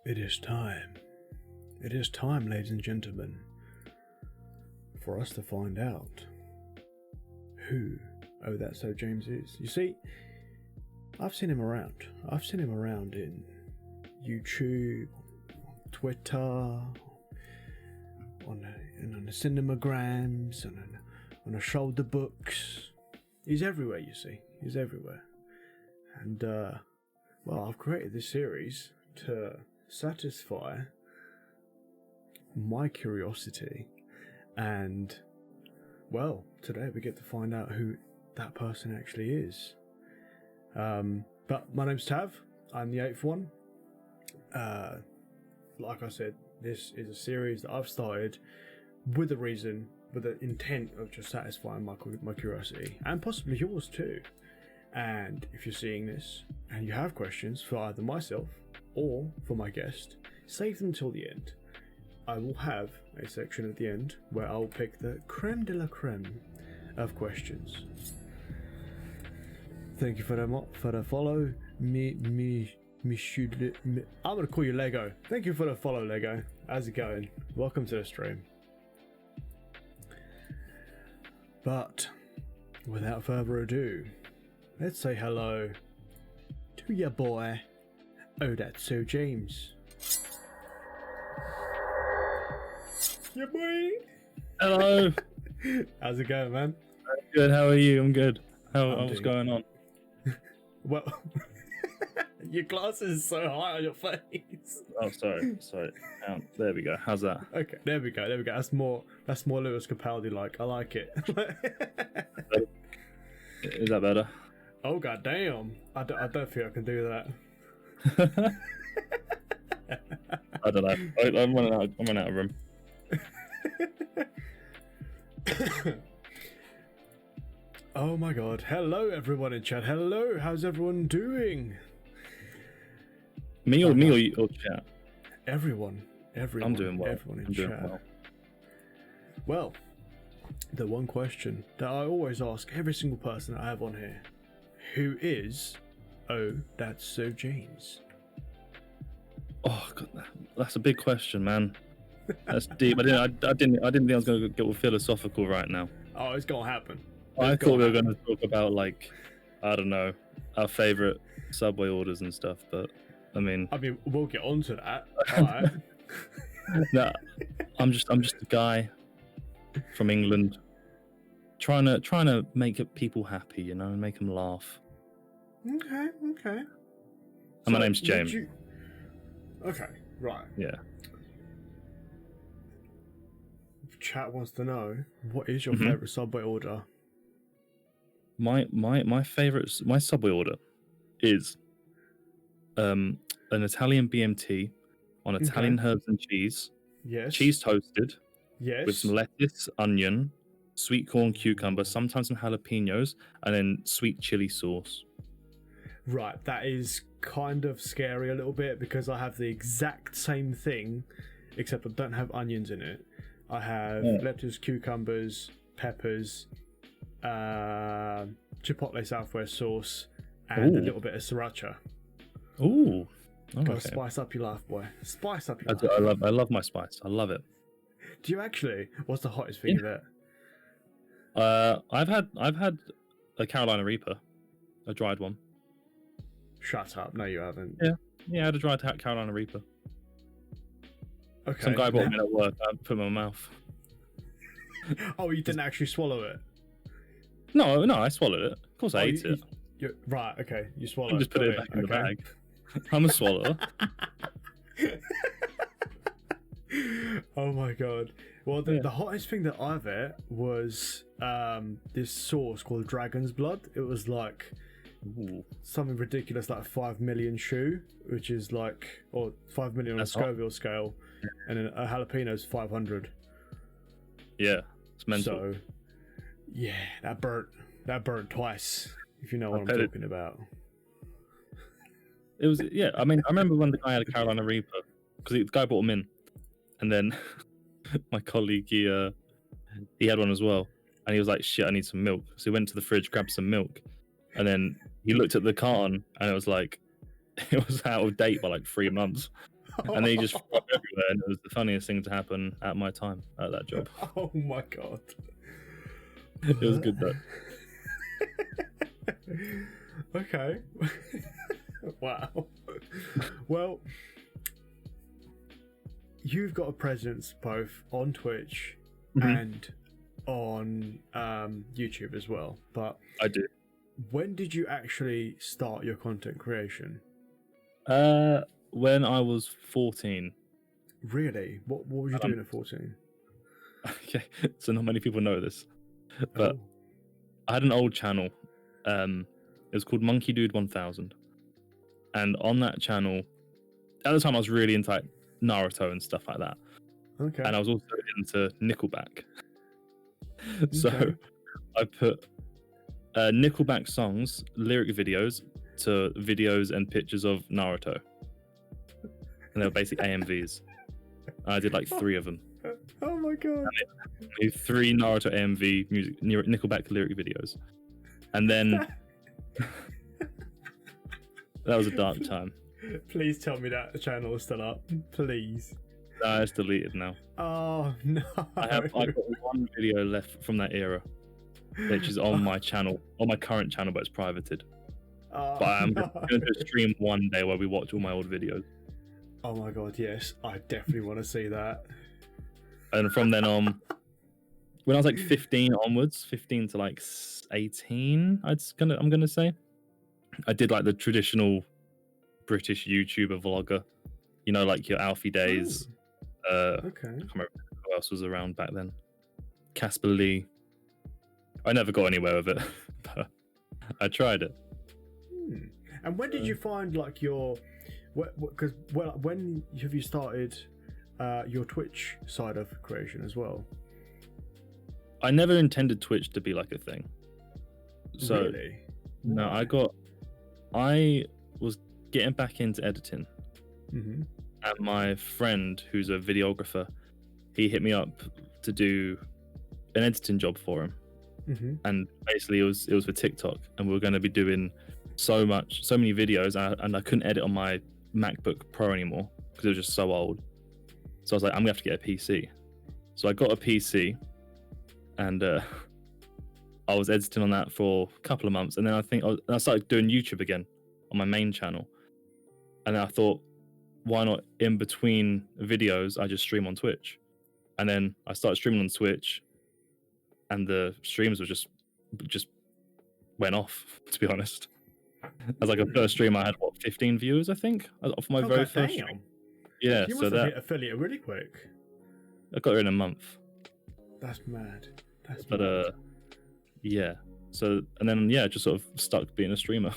It is time. It is time, ladies and gentlemen, for us to find out who OhThatsSoJames is. You see, I've seen him around. I've seen him around in YouTube, Twitter, on the cinemagrams, on the shoulder books. He's everywhere, you see. He's everywhere. And, well, I've created this series to satisfy my curiosity. And, well, today we get to find out who that person actually is. But my name's Tav. I'm the 8th one. Like I said, this is a series that I've started with a reason, with the intent of just satisfying my curiosity, and possibly yours too. And if you're seeing this and you have questions for either myself or for my guest, save them till the end. I will have a section at the end where I'll pick the creme de la creme of questions. Thank you for the follow. I'm gonna call you Lego. Thank you for the follow, Lego. How's it going? Welcome to the stream. But without further ado, let's say hello to your boy, OhThatsSoJames. Yeah, boy. Hello. How's it going, man? Good. How are you? I'm good. What's going on? Well, your glasses are so high on your face. Oh, sorry. There we go. How's that? Okay, there we go. That's more Lewis Capaldi like. I like it. Is that better? Oh god damn! I don't think I can do that. I don't know. I'm running out of room. Oh my god. Hello everyone in chat. Hello, how's everyone doing? Me or chat? Everyone. I'm doing well. Everyone in chat. Well, the one question that I always ask every single person that I have on here: who is OhThatsSoJames? Oh god, that's a big question, man. That's deep. I didn't think I was going to get all philosophical right now. Oh, it's gonna happen. I thought we were going to talk about, like, I don't know, our favorite Subway orders and stuff, but I mean, we'll get onto that. All right. No, I'm just a guy from England, trying to make people happy, you know, and make them laugh. Okay. And my name's James. Okay, right. Yeah. Chat wants to know, what is your favorite Subway order? My Subway order is an Italian BMT on Italian herbs and cheese. Yes. Cheese toasted. Yes. With some lettuce, onion, sweet corn, cucumber, sometimes some jalapenos, and then sweet chili sauce. Right, that is kind of scary a little bit, because I have the exact same thing, except I don't have onions in it. I have lettuce, cucumbers, peppers, chipotle Southwest sauce, and a little bit of sriracha. Ooh. Gotta spice up your life, boy. Spice up your life. I love my spice. I love it. Do you actually? What's the hottest thing of it? I've had a Carolina Reaper, a dried one. Shut up! No, you haven't. Yeah, I had a dried Carolina Reaper. Okay. Some guy brought me at work. I put it in my mouth. Oh, you didn't actually swallow it? No, I swallowed it. Of course, I ate it. Right, okay, you swallowed it. I just put it back in the bag. I'm a swallower. Oh my god. Well, the hottest thing that I've ate was this sauce called Dragon's Blood. It was like something ridiculous, like 5 million shoe, which is like, or 5 million on a Scoville scale, and then a jalapeno's 500. Yeah, it's mental. So, yeah, that burnt twice, if you know what I'm talking about. It was, yeah. I mean, I remember when the guy had a Carolina Reaper, because the guy brought them in, and then my colleague he had one as well, and he was like, "Shit, I need some milk." So he went to the fridge, grabbed some milk, and then he looked at the carton, and it was like, it was out of date by like 3 months. And they just threw up everywhere, and it was the funniest thing to happen at my time at that job. Oh my god. It was good though. Okay. Wow. Well, you've got a presence both on Twitch and on YouTube as well. But I do. when did you actually start your content creation? When I was 14. Really? What were you doing at 14? Okay, so not many people know this, but I had an old channel. It was called Monkey Dude 1000, and on that channel, at the time I was really into like Naruto and stuff like that. Okay. And I was also into Nickelback. So Okay. I put Nickelback songs, lyric videos to videos and pictures of Naruto, and they were basically AMVs. I did like 3 of them. Oh my god. I made 3 Naruto AMV music, Nickelback lyric videos, and then that was a dark time. Please tell me that the channel is still up. Please. No, it's deleted now. Oh no. I've got 1 video left from that era, which is on my channel, on my current channel, but it's privated. Oh, But I'm going to do a stream one day where we watch all my old videos. Oh my god, yes. I definitely want to see that. And from then on, when I was like 15 onwards, 15 to like 18, I'm gonna say, I did like the traditional British YouTuber vlogger, you know, like your Alfie days. Okay. I can't remember who else was around back then. Casper Lee. I never got anywhere with it, but I tried it. And when did you find like your? Because when have you started your Twitch side of creation as well? I never intended Twitch to be like a thing. So really? no, I was getting back into editing, and my friend, who's a videographer, he hit me up to do an editing job for him, and basically it was for TikTok, and we were going to be doing so many videos, and I couldn't edit on my MacBook Pro anymore because it was just so old. So I was like, I'm gonna have to get a PC. So I got a PC, and I was editing on that for a couple of months, and then I started doing YouTube again on my main channel, and then I thought, why not in between videos I just stream on Twitch? And then I started streaming on Twitch, and the streams were just went off, to be honest. As like a first stream, I had 15 viewers, I think, off my very first stream. Yeah, you so must have hit affiliate really quick. I got her in a month. That's mad. But yeah. So and then just sort of stuck being a streamer.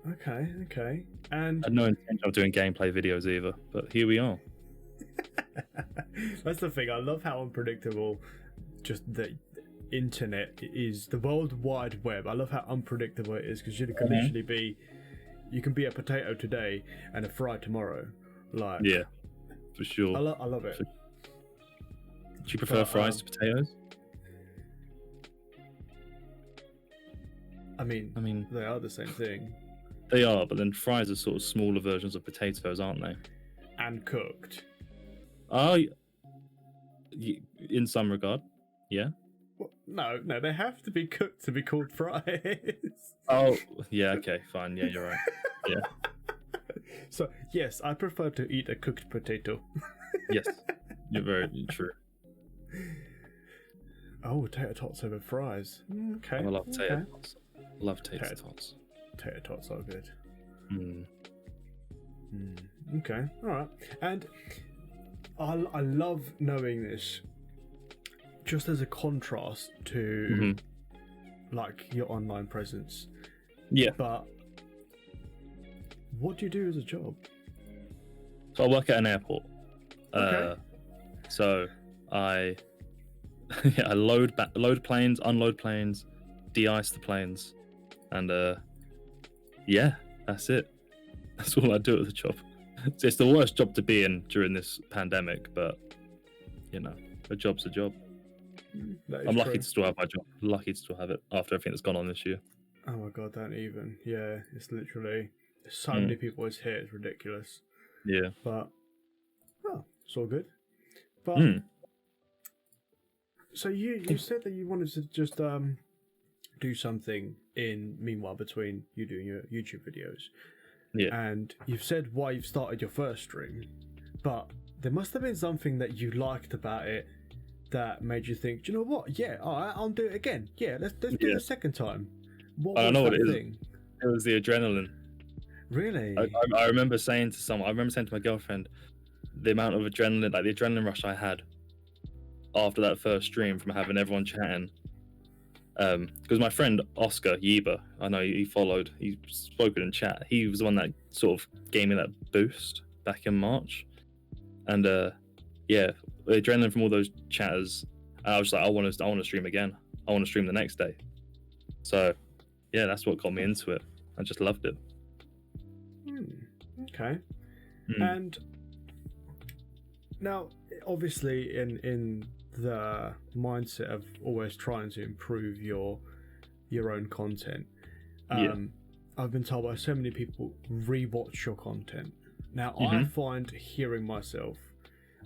Okay. And I had no intention of doing gameplay videos either, but here we are. That's the thing. I love how unpredictable just the internet is, the World Wide Web. I love how unpredictable it is, because you can literally you can be a potato today and a fry tomorrow. Like, yeah, for sure. I love it. Do you prefer fries to potatoes? I mean, they are the same thing. They are, but then fries are sort of smaller versions of potatoes, aren't they? And cooked. In some regard, yeah. Well, no, they have to be cooked to be called fries. Oh, yeah, okay, fine. Yeah, you're right. Yeah. So, yes, I prefer to eat a cooked potato. Yes, you're very true. Oh, tater tots over fries. Okay. I love tater tots. Love tater tots. Tater tots are good. Okay, alright. And I love knowing this, just as a contrast to like your online presence. Yeah. But what do you do as a job? So I work at an airport. Okay. So I I load planes, unload planes, de-ice the planes, and yeah, that's it. That's all I do at the job. It's the worst job to be in during this pandemic, but you know, a job's a job. I'm lucky to still have my job. Lucky to still have it after everything that's gone on this year. Oh my god, don't even. Yeah, it's literally so many people is here. It's ridiculous. Yeah. But it's all good. But so you said that you wanted to just do something in meanwhile between you doing your YouTube videos. Yeah. And you've said why you've started your first stream, but there must have been something that you liked about it that made you think, do you know what? Yeah, all right, I'll do it again. Yeah, let's do it a second time. I don't know what it is. Thing? It was the adrenaline. Really? I remember saying to my girlfriend, the amount of adrenaline, like the adrenaline rush I had after that first stream from having everyone chatting. Because my friend Oscar Yeber, I know he spoken in chat. He was the one that sort of gave me that boost back in March. And yeah, the adrenaline from all those chatters, I was like, I want to stream again. I want to stream the next day. So yeah, that's what got me into it. I just loved it. Okay. And now, obviously, in the mindset of always trying to improve your own content, I've been told by so many people, rewatch your content. Now, I find hearing myself,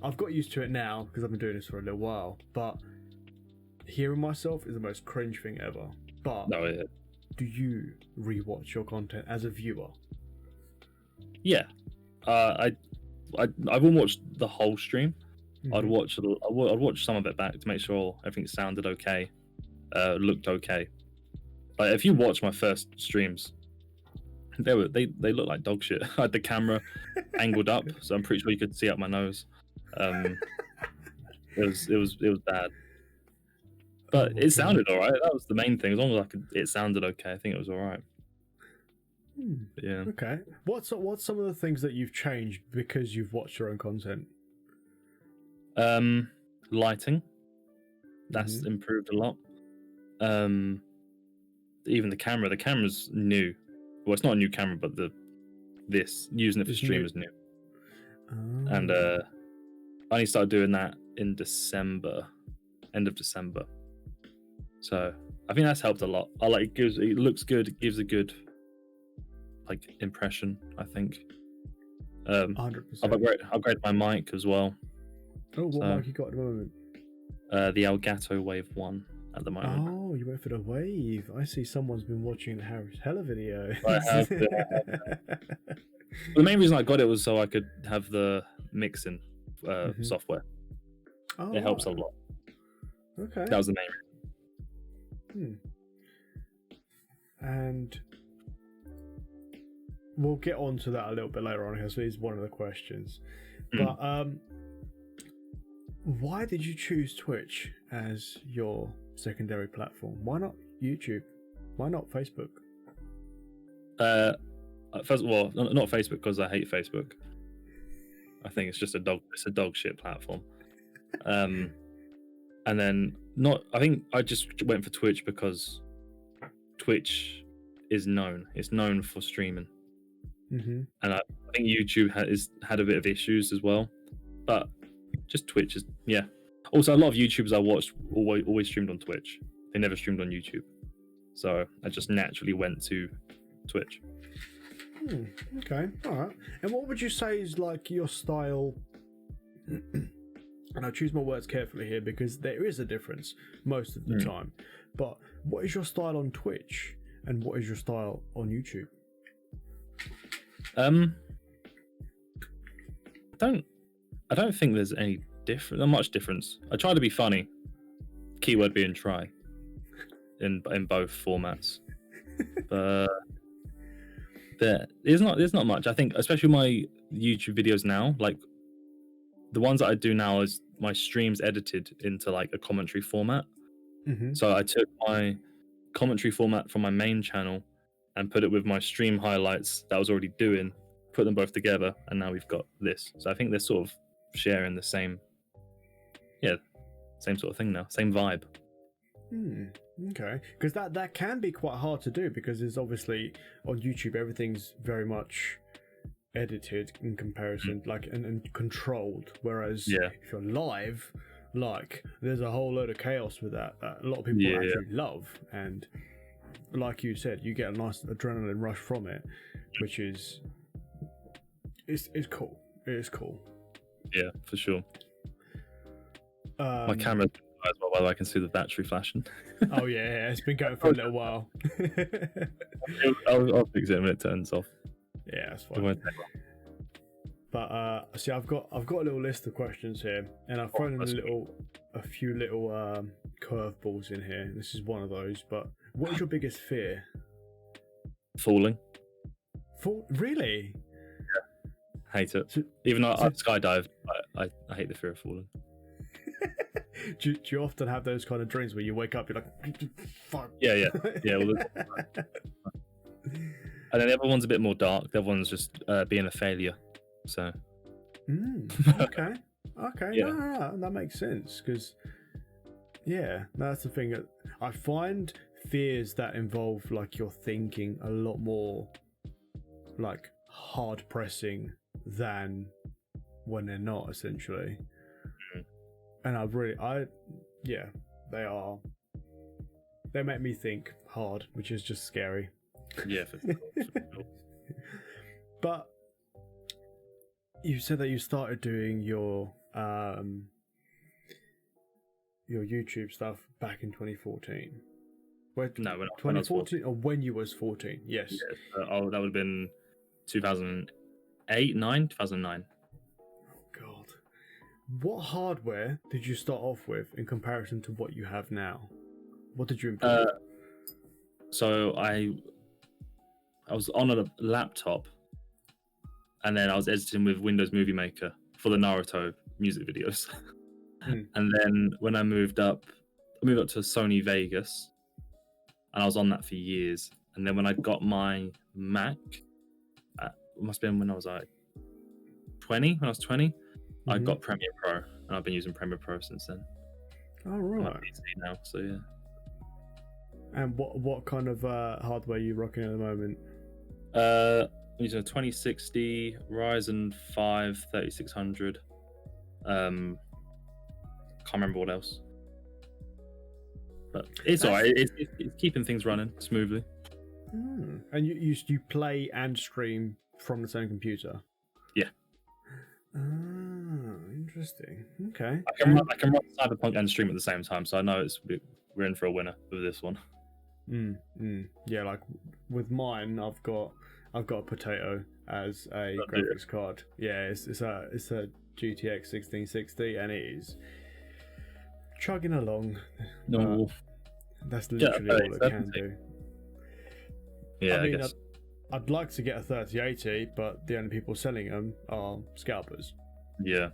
I've got used to it now because I've been doing this for a little while, but hearing myself is the most cringe thing ever. But do you rewatch your content as a viewer? Yeah. I wouldn't watch the whole stream. I'd watch some of it back to make sure everything sounded okay, looked okay. Like if you watch my first streams, they look like dog shit. I had the camera angled up, so I'm pretty sure you could see up my nose. It was bad, but it sounded all right. That was the main thing. As long as it sounded okay, I think it was all right. Yeah. Okay. What's some of the things that you've changed because you've watched your own content? Lighting. That's improved a lot. Even the camera. The camera's new. Well, it's not a new camera, but using it for stream is new. And I only started doing that in December, end of December. So I think that's helped a lot. It looks good. It gives a good impression, I think. 100%. I've upgraded my mic as well. Oh, what mic you got at the moment? The Elgato Wave 1 at the moment. Oh, you went for the Wave. I see someone's been watching the Harris Heller video. I have. The main reason I got it was so I could have the mixing software. Oh, it helps a lot. Okay. That was the main reason. And we'll get on to that a little bit later on because it's one of the questions. But why did you choose Twitch as your secondary platform? Why not YouTube? Why not Facebook? First of all, not Facebook because I hate Facebook. I think it's just a dog shit platform. And then I think I just went for Twitch because Twitch is known. It's known for streaming. And I think YouTube had a bit of issues as well, but just Twitch is Also, a lot of YouTubers I watched always streamed on Twitch. They never streamed on YouTube, so I just naturally went to Twitch. Okay, all right. And what would you say is your style? And I choose my words carefully here because there is a difference most of the time. But what is your style on Twitch, and what is your style on YouTube? I don't think there's not much difference. I try to be funny. Keyword being try. In both formats. But there's not much. I think especially my YouTube videos now, the ones that I do now is my streams edited into a commentary format. So I took my commentary format from my main channel and put it with my stream highlights that I was already doing, put them both together, and now we've got this. So I think they're sort of sharing the same sort of thing now, same vibe. Okay, because that can be quite hard to do because there's obviously on YouTube everything's very much edited in comparison, and controlled. Whereas if you're live, there's a whole load of chaos with that a lot of people actually love, and like you said, you get a nice adrenaline rush from it, which is it's cool. It is cool. Yeah, for sure. My Um, camera as well, by the way, I can see the battery flashing. Oh yeah, it's been going for a little while. I'll fix it when it turns off. Yeah, that's It fine. won't take long. But see, I've got a little list of questions here, and I've thrown in that's a few little curveballs in here. This is one of those. But what is your biggest fear? Falling. Really? Hate it. So, Even though so- I skydive, I hate the fear of falling. do you often have those kind of dreams where you wake up, you're like, fuck. Yeah. Well, and then the other one's a bit more dark. The other one's just being a failure. So. Okay. Yeah. No, that makes sense because, yeah, that's the thing. That I find fears that involve like your thinking a lot more like hard pressing than when they're not, essentially. And they make me think hard, which is just scary. Yeah. For sure. But you said that you started doing your YouTube stuff back in 2014. No, when I was 2014 or when you was 14? Yes. Yeah, that would have been 2009. Oh God. What hardware did you start off with in comparison to what you have now? What did you employ? So I was on a laptop, and then I was editing with Windows Movie Maker for the Naruto music videos. And then when I moved up to Sony Vegas, and I was on that for years. And then when I got my Mac, it must have been when I was like 20. When I was 20, I got Premiere Pro, and I've been using Premiere Pro since then. Oh I'm right. on PC now, so yeah. And what kind of hardware are you rocking at the moment? I'm using a 2060 Ryzen 5 3600. Can't remember what else, but it's alright. It's keeping things running smoothly. And you play and stream from the same computer? Yeah. Interesting. Okay. I can run Cyberpunk and stream at the same time, so I know we're in for a winner with this one. Yeah, like with mine, I've got a potato as a graphics card. Yeah, it's a GTX 1660, and it is chugging along. No, that's literally all it can do. Yeah, I mean, I guess. I'd like to get a 3080, but the only people selling them are scalpers. Yeah.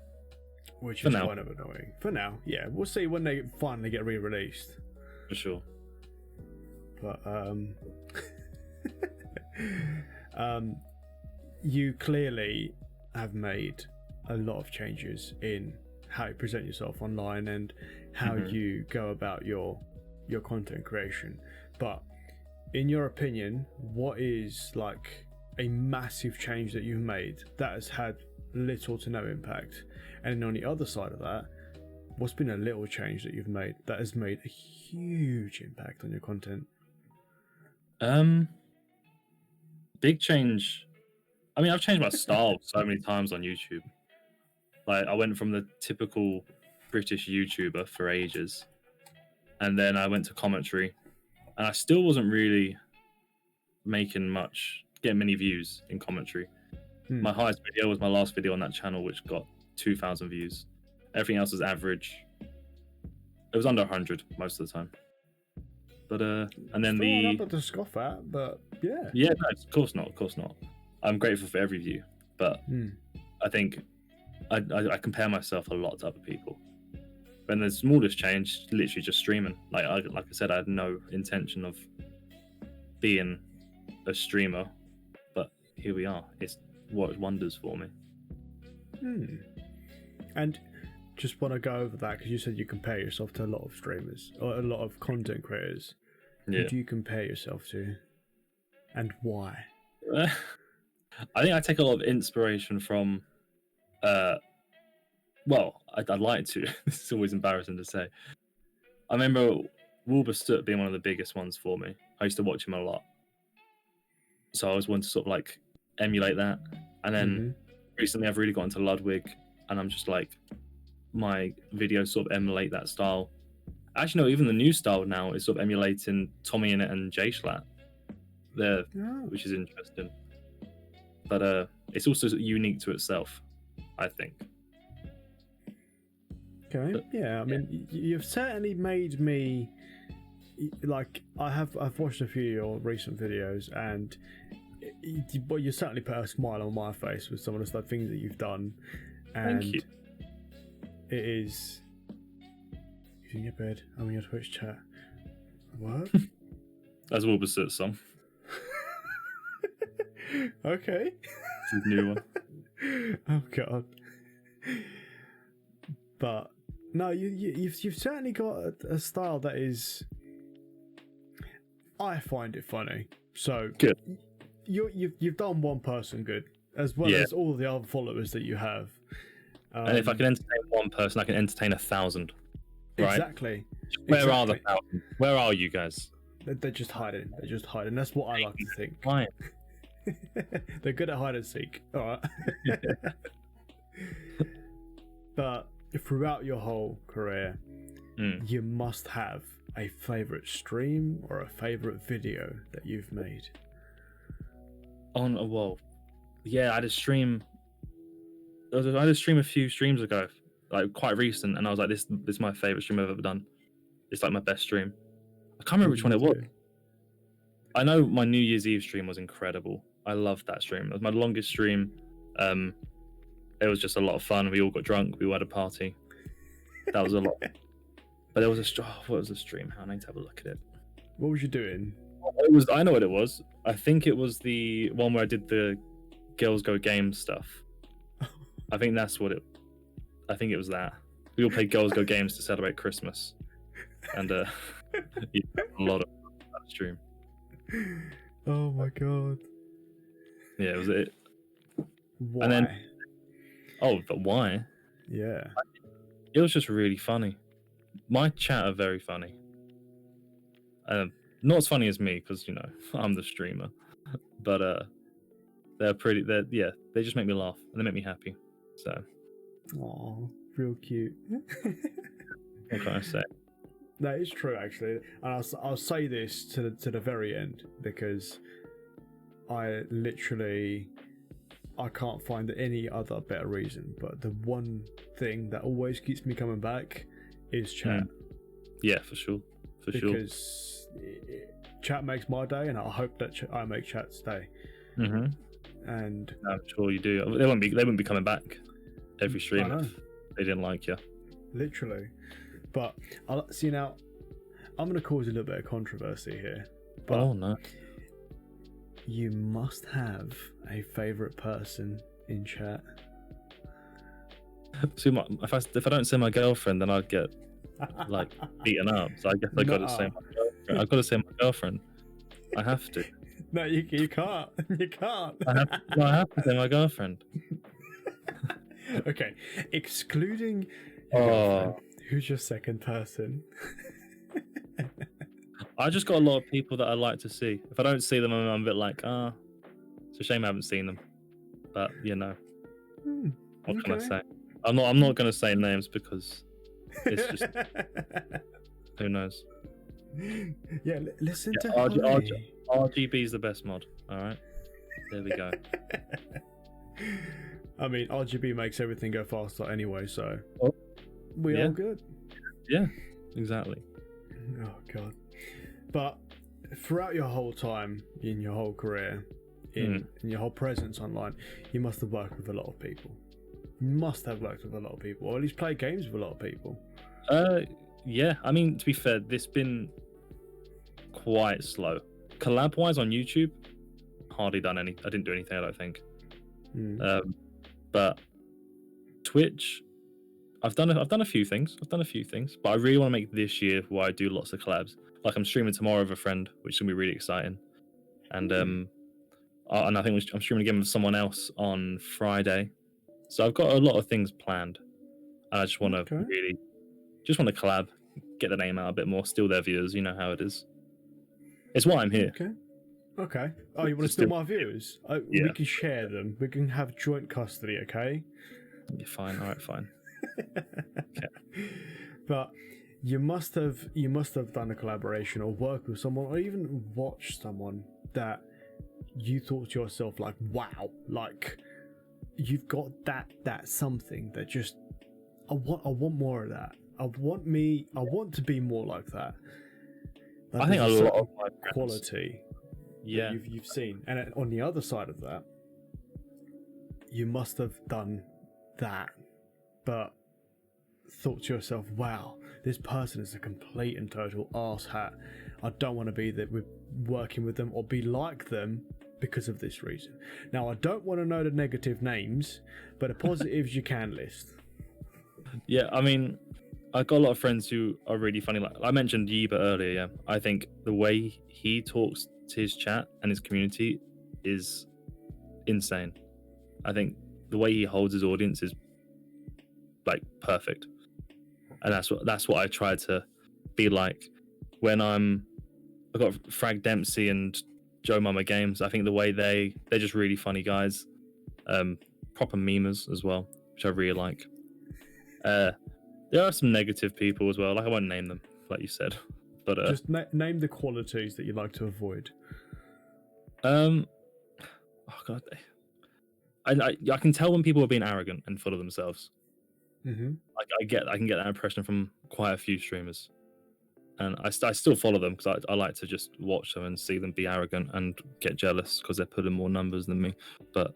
Which is kind of annoying. For now, yeah. We'll see when they finally get re-released. For sure. But you clearly have made a lot of changes in how you present yourself online and how you go about your content creation. But in your opinion, what is like a massive change that you've made that has had little to no impact? And on the other side of that, what's been a little change that you've made that has made a huge impact on your content? Big change. I mean, I've changed my style so many times on YouTube. Like, I went from the typical British YouTuber for ages, and then I went to commentary, and I still wasn't really getting many views in commentary. My highest video was my last video on that channel, which got 2,000 views. Everything else was average. It was under 100 most of the time. But and then Still not to scoff at, but yeah. Yeah, no, of course not. I'm grateful for every view, but I think I compare myself a lot to other people. When the smallest change, literally just streaming. Like I said, I had no intention of being a streamer, but here we are. It's worked wonders for me. And just want to go over that because you said you compare yourself to a lot of streamers or a lot of content creators. Yeah. Who do you compare yourself to, and why? I think I take a lot of inspiration from. Well, I'd like to. This is always embarrassing to say. I remember Wilbur being one of the biggest ones for me. I used to watch him a lot, so I always wanted to sort of like emulate that. And then recently I've really got into Ludwig, and I'm just like, my videos sort of emulate that style. Actually, no, even the new style now is sort of emulating Tommy in it and J Schlatt there, Oh, which is interesting. But it's also unique to itself, I think. okay. But, Yeah, I mean, you've certainly made me like. I've watched a few of your recent videos, and well, you certainly put a smile on my face with some of the stuff, things that you've done. And Thank you. it is. You in your bed? I'm in your Twitch chat. What? That's Wilbur's song. Okay. It's his new one. Oh god. But no, you've certainly got a style that is. I find it funny. So Good. You've done one person good, as well as all the other followers that you have. And if I can entertain one person, I can entertain 1,000. Right? Exactly. Where are the 1,000? Where are you guys? They're just hiding. They're just hiding. That's what I like to think. Why? They're good at hide and seek. All right. But throughout your whole career, you must have a favorite stream or a favorite video that you've made. On a wall. Yeah, I had a stream. I had a stream a few streams ago, like quite recent, and I was like, "This is my favorite stream I've ever done. It's like my best stream." I can't remember which one it was. I know my New Year's Eve stream was incredible. I loved that stream. It was my longest stream. It was just a lot of fun. We all got drunk. We all had a party. That was a lot. But there was what was the stream? I need to have a look at it. What was you doing? It was. I know what it was. I think it was the one where I did the Girls Go Games stuff. I think that's what it. I think it was that. We all played Girls Go Games to celebrate Christmas, and yeah, a lot of that stream. Oh my god. Yeah, it was it. Why? And then, but why? Yeah. It was just really funny. My chat are very funny. Not as funny as me, because I'm the streamer, but they're pretty. They just make me laugh and they make me happy. So. Aw, real cute. What can I say? That is true, actually, and I'll say this to the very end, because I can't find any other better reason. But the one thing that always keeps me coming back is chat. Yeah, for sure. Because chat makes my day, and I hope that I make chat's day. Mm-hmm. And I'm sure you do. They wouldn't be coming back every stream if they didn't like you. Literally. But see, now I'm going to cause a little bit of controversy here. But oh no! You must have a favorite person in chat. See, if I don't say my girlfriend, then I'd get like beaten up. So I guess I got to say my girlfriend. I've got to say my girlfriend. I have to. No, you can't. You can't. I have to say my girlfriend. Okay, excluding your girlfriend, who's your second person? I just got a lot of people that I like to see. If I don't see them, I'm a bit like, it's a shame I haven't seen them. But what can I say? I'm not going to say names because it's just who knows. Yeah, listen to RGB is the best mod. All right, there we go. I mean, RGB makes everything go faster anyway, so we're all good. Yeah, exactly. Oh god! But throughout your whole time in your whole career, in your whole presence online, you must have worked with a lot of people. You must have worked with a lot of people, or at least played games with a lot of people. Yeah. I mean, to be fair, this been quite slow. Collab-wise on YouTube, hardly done any. I didn't do anything, I don't think. But Twitch, I've done a few things. But I really want to make this year where I do lots of collabs. Like I'm streaming tomorrow with a friend, which is gonna be really exciting. And I think I'm streaming again with someone else on Friday. So I've got a lot of things planned. I just want to collab, get the name out a bit more, steal their viewers. You know how it is. It's why I'm here. Okay. Okay. Oh, you want to Just steal do- my views? Yeah. We can share them. We can have joint custody, okay? Yeah, fine. All right, fine. But you must have done a collaboration or worked with someone or even watched someone that you thought to yourself like, wow, like you've got that something that just I want more of that. I want to be more like that. Like I think a there's lot certain of my friends, quality yeah, that you've seen, and on the other side of that, you must have done that, but thought to yourself, wow, this person is a complete and total arse hat. I don't want to be there with working with them or be like them because of this reason. Now, I don't want to know the negative names, but the positives you can list. yeah. I mean, I got a lot of friends who are really funny. Like I mentioned Yiba earlier. Yeah, I think the way he talks to his chat and his community is insane. I think the way he holds his audience is like perfect, and that's what I try to be like when I got Frag Dempsey and Joe Mama Games. I think the way they're just really funny guys, proper memers as well, which I really like. There are some negative people as well. Like I won't name them, like you said, but just name the qualities that you like to avoid. oh god, I can tell when people are being arrogant and full of themselves. Mm-hmm. Like I can get that impression from quite a few streamers, and I still follow them because I like to just watch them and see them be arrogant and get jealous because they're putting more numbers than me. But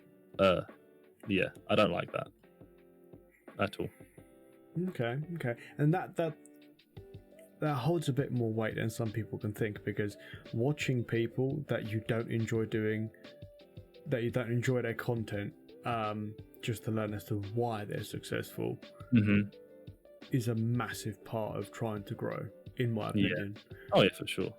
yeah, I don't like that at all. Okay, and that holds a bit more weight than some people can think, because watching people that you don't enjoy their content, just to learn as to why they're successful, is a massive part of trying to grow, in my opinion. Yeah. Oh yeah, for sure.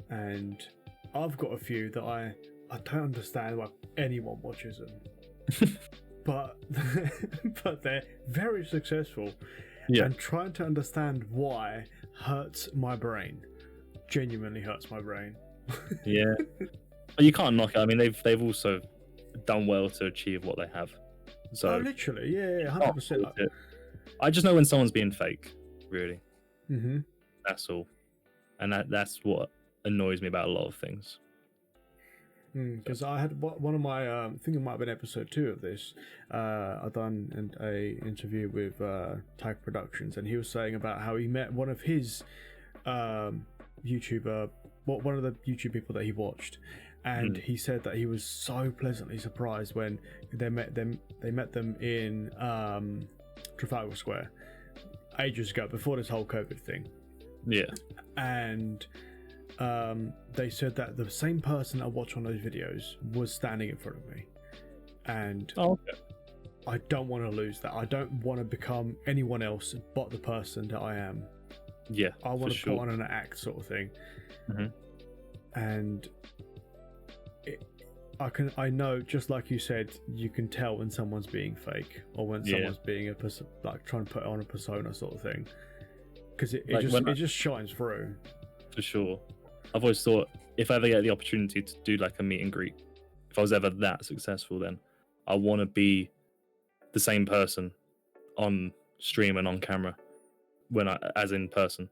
And I've got a few that I don't understand why anyone watches them. But they're very successful. Yeah. And trying to understand why hurts my brain. Genuinely hurts my brain. Yeah. But you can't knock it. I mean, they've also done well to achieve what they have. So literally, yeah, 100%. I just know when someone's being fake, really. Mm-hmm. That's all. And that's what annoys me about a lot of things. Because I had one of my, I think it might have been episode 2 of this. I done a interview with Tag Productions, and he was saying about how he met one of his YouTuber, one of the YouTube people that he watched, and he said that he was so pleasantly surprised when they met them in Trafalgar Square ages ago, before this whole COVID thing. Yeah. And they said that the same person I watch on those videos was standing in front of me, and I don't want to lose that. I don't want to become anyone else but the person that I am. Yeah, I want to put on an act, sort of thing. And I know, just like you said, you can tell when someone's being fake, or when someone's being like trying to put on a persona, sort of thing, because it just shines through. For sure. I've always thought, if I ever get the opportunity to do like a meet and greet, if I was ever that successful, then I want to be the same person on stream and on camera as in person.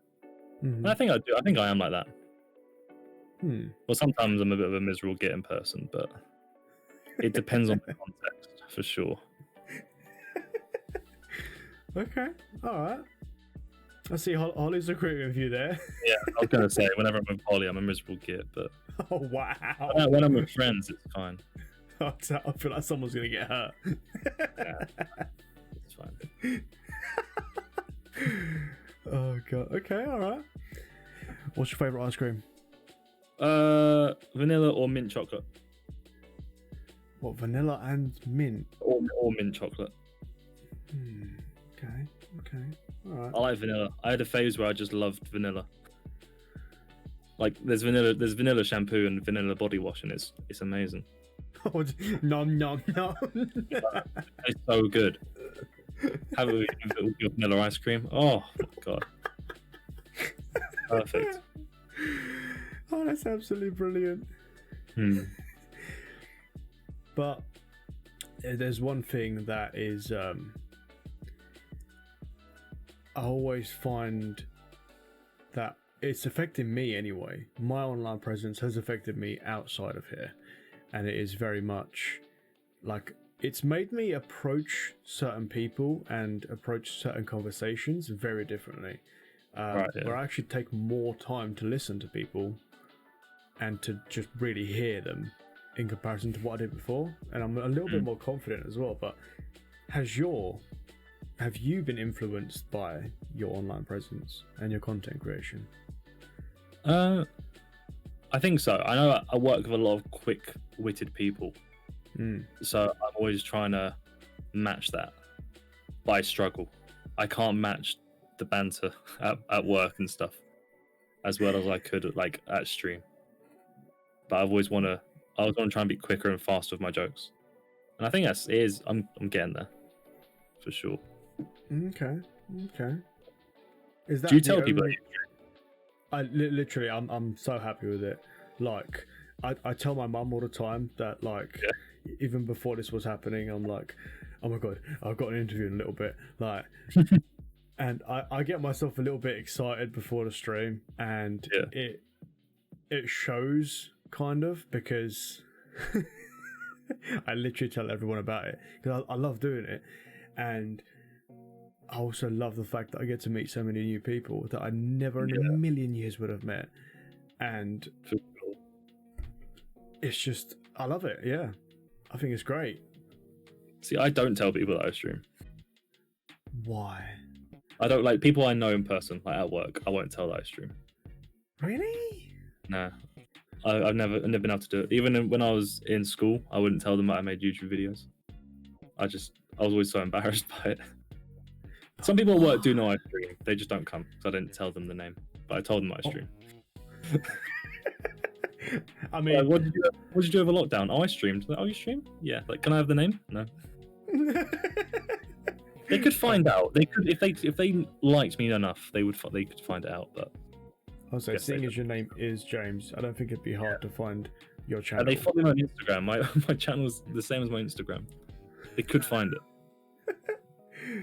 And I think I do. I think I am like that. Well, sometimes I'm a bit of a miserable git in person, but it depends on the context, for sure. Okay, all right. I see Holly's agreeing with you there. Yeah, I was going to say, whenever I'm with Holly, I'm a miserable git, but oh, wow. When I'm with friends, it's fine. I feel like someone's going to get hurt. Yeah, it's fine. Oh, God. Okay, all right. What's your favourite ice cream? Vanilla or mint chocolate? What, vanilla and mint? Or mint chocolate. Okay. All right. I like vanilla. I had a phase where I just loved vanilla. Like there's vanilla shampoo and vanilla body wash, and it's amazing. Oh, nom. It's so good. Have it with your vanilla ice cream. Oh my god. Perfect. Oh, that's absolutely brilliant. But there's one thing that is I always find that it's affecting me anyway. My online presence has affected me outside of here, and it is very much like it's made me approach certain people and approach certain conversations very differently. Where I actually take more time to listen to people and to just really hear them in comparison to what I did before, and I'm a little bit more confident as well. But have you been influenced by your online presence and your content creation? I think so. I know I work with a lot of quick-witted people, so I'm always trying to match that, but I struggle. I can't match the banter at work and stuff as well as I could like at stream. But I always want to try and be quicker and faster with my jokes, and I think I'm getting there for sure. Okay. Is that do you tell people that literally I'm so happy with it. Like I tell my mum all the time that like even before this was happening, I'm like, oh my god, I've got an interview in a little bit, like and I get myself a little bit excited before the stream, and it shows kind of, because I literally tell everyone about it because I love doing it, and I also love the fact that I get to meet so many new people that I never in a million years would have met, and it's just, I love it. Yeah, I think it's great. See, I don't tell people that I stream. Why? I don't like people I know in person, like at work. I won't tell that I stream. Really? Nah, I've never been able to do it. Even when I was in school, I wouldn't tell them that I made YouTube videos. I was always so embarrassed by it. Some people at work do know I stream. They just don't come because I didn't tell them the name. But I told them I stream. I mean, like, what did you do over lockdown? Oh, I streamed. Like, oh, you stream? Yeah. Like, can I have the name? No. They could find out. They could if they liked me enough. They could find it out. But I'll say, seeing as your name is James, I don't think it'd be hard to find your channel. And they follow me on Instagram. My channel's the same as my Instagram. They could find it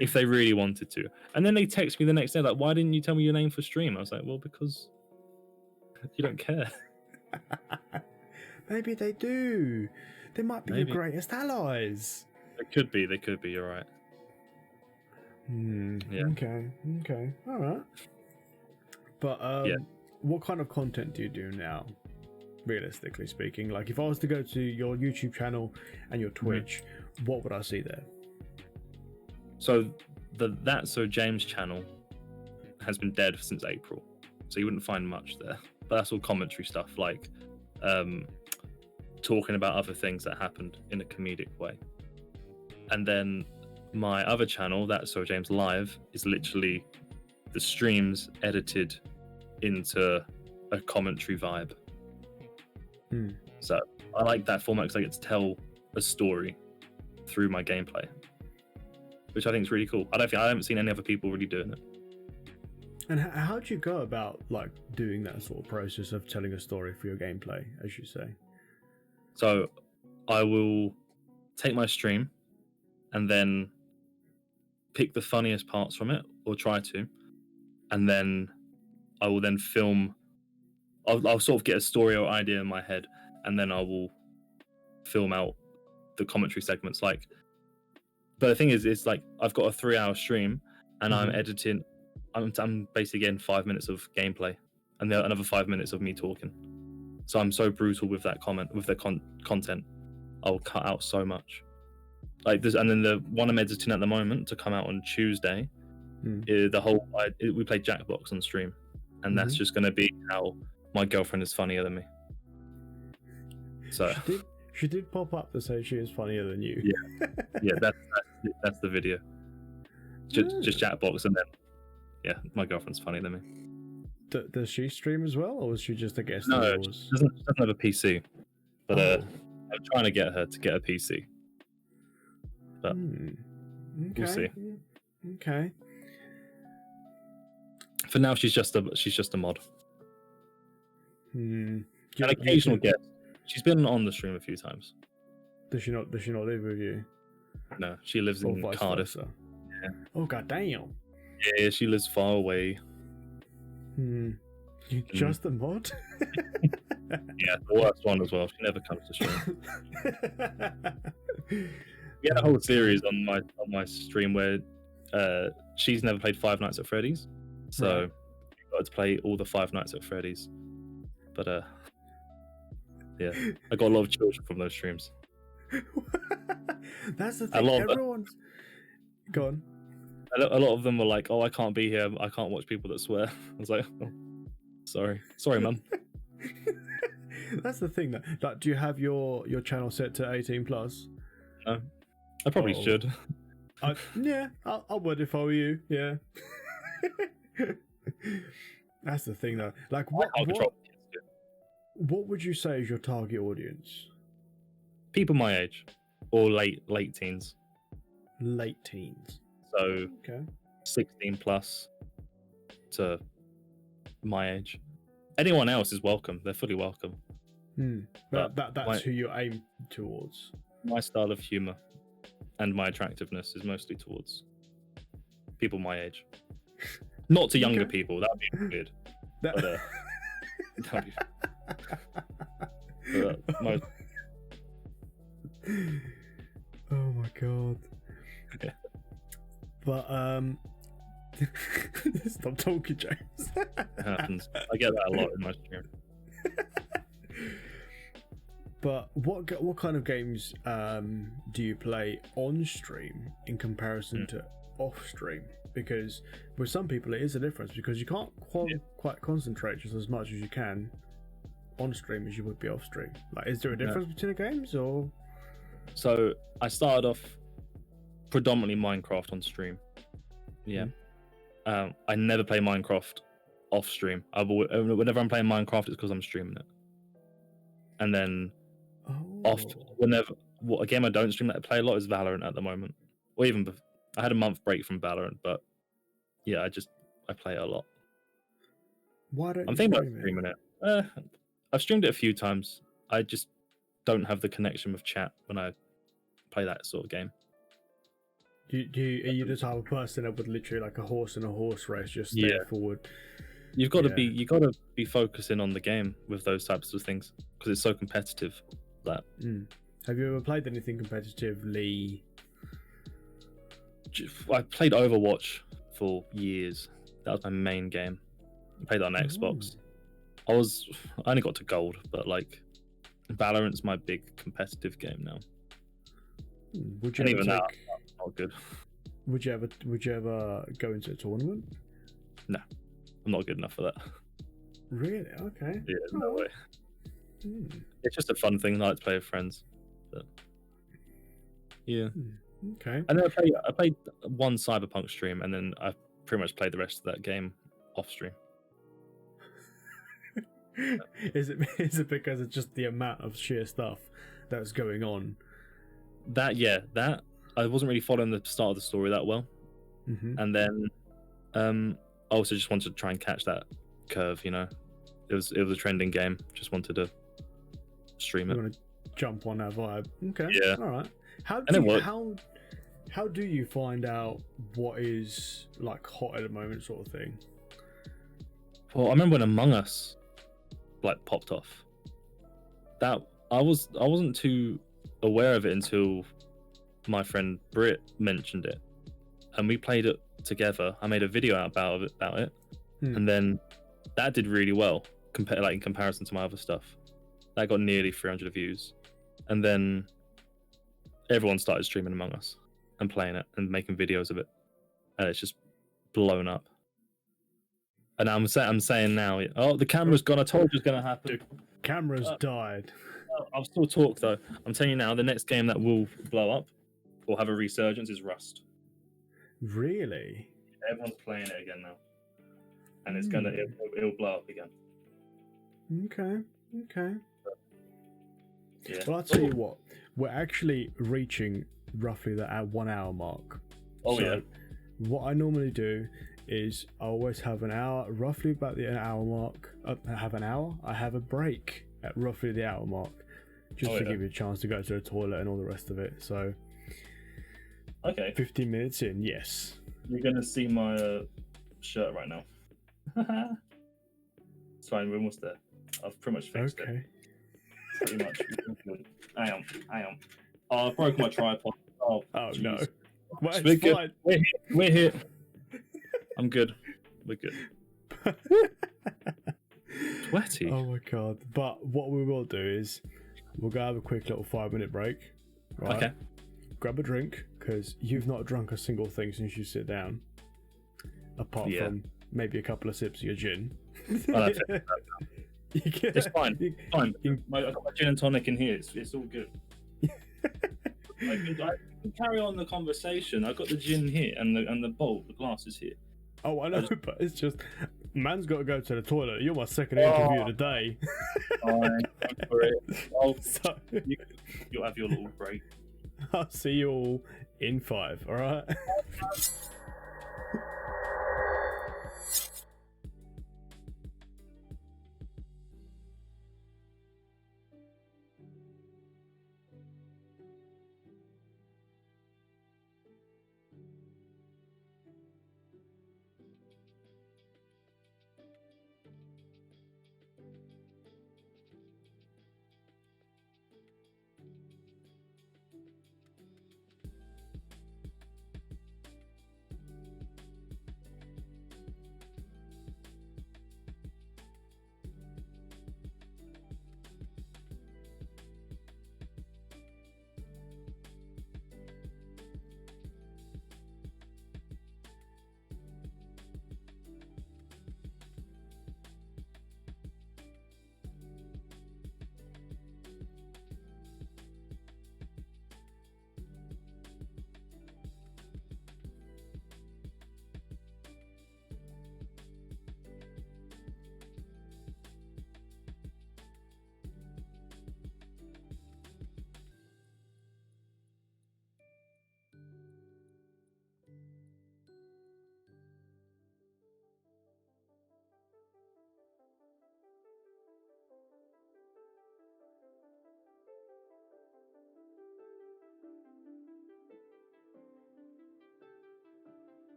if they really wanted to. And then they text me the next day like, "Why didn't you tell me your name for stream?" I was like, "Well, because you don't care." Maybe they do. They might be your greatest allies. They could be. You're right. Yeah. Okay. All right. But what kind of content do you do now, realistically speaking? Like, if I was to go to your YouTube channel and your Twitch, what would I see there? So the OhThatsSoJames channel has been dead since April, so you wouldn't find much there. But that's all commentary stuff, like talking about other things that happened in a comedic way. And then my other channel, OhThatsSoJames Live, is literally the streams edited into a commentary vibe. So I like that format because I get to tell a story through my gameplay, which I think is really cool. I haven't seen any other people really doing it. And how do you go about like doing that sort of process of telling a story for your gameplay, as you say? So I will take my stream and then pick the funniest parts from it, or try to, and then I will then film. I'll sort of get a story or idea in my head, and then I will film out the commentary segments. Like, but the thing is, it's like I've got a 3-hour stream, and I'm editing. I'm basically getting 5 minutes of gameplay, and then another 5 minutes of me talking. So I'm so brutal with that content. I'll cut out so much. Like this, and then the one I'm editing at the moment to come out on Tuesday, we played Jackbox on stream, and that's just going to be how my girlfriend is funnier than me. So she did pop up to say she is funnier than you. Yeah, that's the video. Just Jackbox, and then my girlfriend's funnier than me. Does she stream as well, or was she just a guest? No, she doesn't have a PC, but I'm trying to get her to get a PC. But we'll see. Okay. For now, she's just a mod. An occasional guest. She's been on the stream a few times. Does she not live with you? No, she lives Or in vice Cardiff. versa? Yeah. Oh god damn. Yeah, she lives far away. You just a mod? Yeah, the worst one as well. She never comes to stream. We had a whole series on my stream where she's never played Five Nights at Freddy's, so Right. we got to play all the Five Nights at Freddy's. But yeah, I got a lot of children from those streams. That's the A thing. lot of Everyone's gone. A lot of them were like, "Oh, I can't be here. I can't watch people that swear." I was like, oh, sorry, man." That's the thing. Like, do you have your channel set to 18 plus? No, I probably should. Yeah, I would if I were you. Yeah. That's the thing, though. Like, what would you say is your target audience? People my age, or late teens. Late teens. So Okay. 16 plus to my age. Anyone else is welcome. They're fully welcome. But that's who you aim towards. My style of humor and my attractiveness is mostly towards people my age. Not to younger people. That'd be weird. That'd be... most... Oh my god. Yeah. But stop talking, James. It happens. I get that a lot in my stream. But what kind of games do you play on stream in comparison to off stream? Because with some people it is a difference, because you can't quite concentrate just as much as you can on stream as you would be off stream. Like, is there a difference between the games, or? So I started off predominantly Minecraft on stream. Yeah. I never play Minecraft off stream. Whenever I'm playing Minecraft, it's because I'm streaming it. And then off, a game I don't stream that I play a lot is Valorant at the moment. Or even I had a month break from Valorant, but yeah, I play it a lot. Why don't I'm thinking about streaming it. I've streamed it a few times. I just don't have the connection with chat when I play that sort of game. Are you the type of person that would literally, like a horse in a horse race, just stare forward? You've got to be focusing on the game with those types of things, because it's so competitive. That Have you ever played anything competitively? I played Overwatch for years. That was my main game. I played that on Xbox. I only got to gold, but like Valorant's my big competitive game now. Would you even that, that's not good. Would you ever go into a tournament? No, I'm not good enough for that. Really? Okay. Yeah, no way. It's just a fun thing. I like to play with friends. But yeah. Okay. And then I played one Cyberpunk stream, and then I pretty much played the rest of that game off stream. Is it because it's just the amount of sheer stuff that's going on? That I wasn't really following the start of the story that well, and then I also just wanted to try and catch that curve. You know, it was a trending game. Just wanted to stream it. You want to jump on that vibe? Okay. Yeah. All right. How do you find out what is like hot at the moment, sort of thing? Well, I remember when Among Us like popped off. That I wasn't too aware of it until my friend Britt mentioned it, and we played it together. I made a video about it, and then that did really well in comparison to my other stuff. That got nearly 300 views, and then everyone started streaming Among Us and playing it and making videos of it, and it's just blown up. And I'm saying now, oh, the camera's gone. I told you it's gonna happen. Camera's died. I'll still talk though. I'm telling you now, the next game that will blow up or have a resurgence is Rust. Really? Everyone's playing it again now, and it'll blow up again. Okay. Yeah. Well, I'll tell you what. We're actually reaching roughly the 1 hour mark. Oh, so what I normally do is I always have an hour, roughly about the hour mark. I have an hour. I have a break at roughly the hour mark. just to give you a chance to go to the toilet and all the rest of it. So, okay. 15 minutes in, yes. You're gonna see my shirt right now. It's fine. We're almost there. I've pretty much fixed it. Pretty much. I am. Oh, I broke my tripod. Oh geez. No. Well, We're good. fine. We're here. I'm good. We're good. Sweaty. Oh my god. But what we will do is we'll go have a quick little 5-minute break. Right? Okay. Grab a drink, because you've not drunk a single thing since you sit down. Apart from maybe a couple of sips of your gin. Well, it's fine. Fine. I got my gin and tonic in here. It's all good. I can carry on the conversation. I got the gin here and the bowl, the glass is here. Oh, I know, but it's just man's got to go to the toilet. You're my second interview of the day. Fine, for it. So, You'll have your little break. I'll see you all in 5. All right.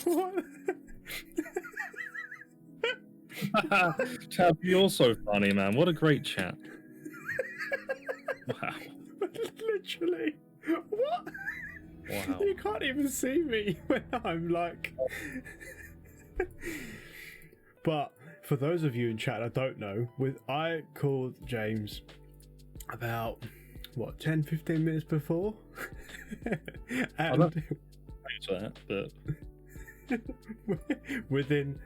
What? Chad, you're so funny, man. What a great chat. Wow. Literally. What? Wow. You can't even see me when I'm like. But for those of you in chat, I don't know. I called James about 10-15 minutes before, and Thanks for that, but within,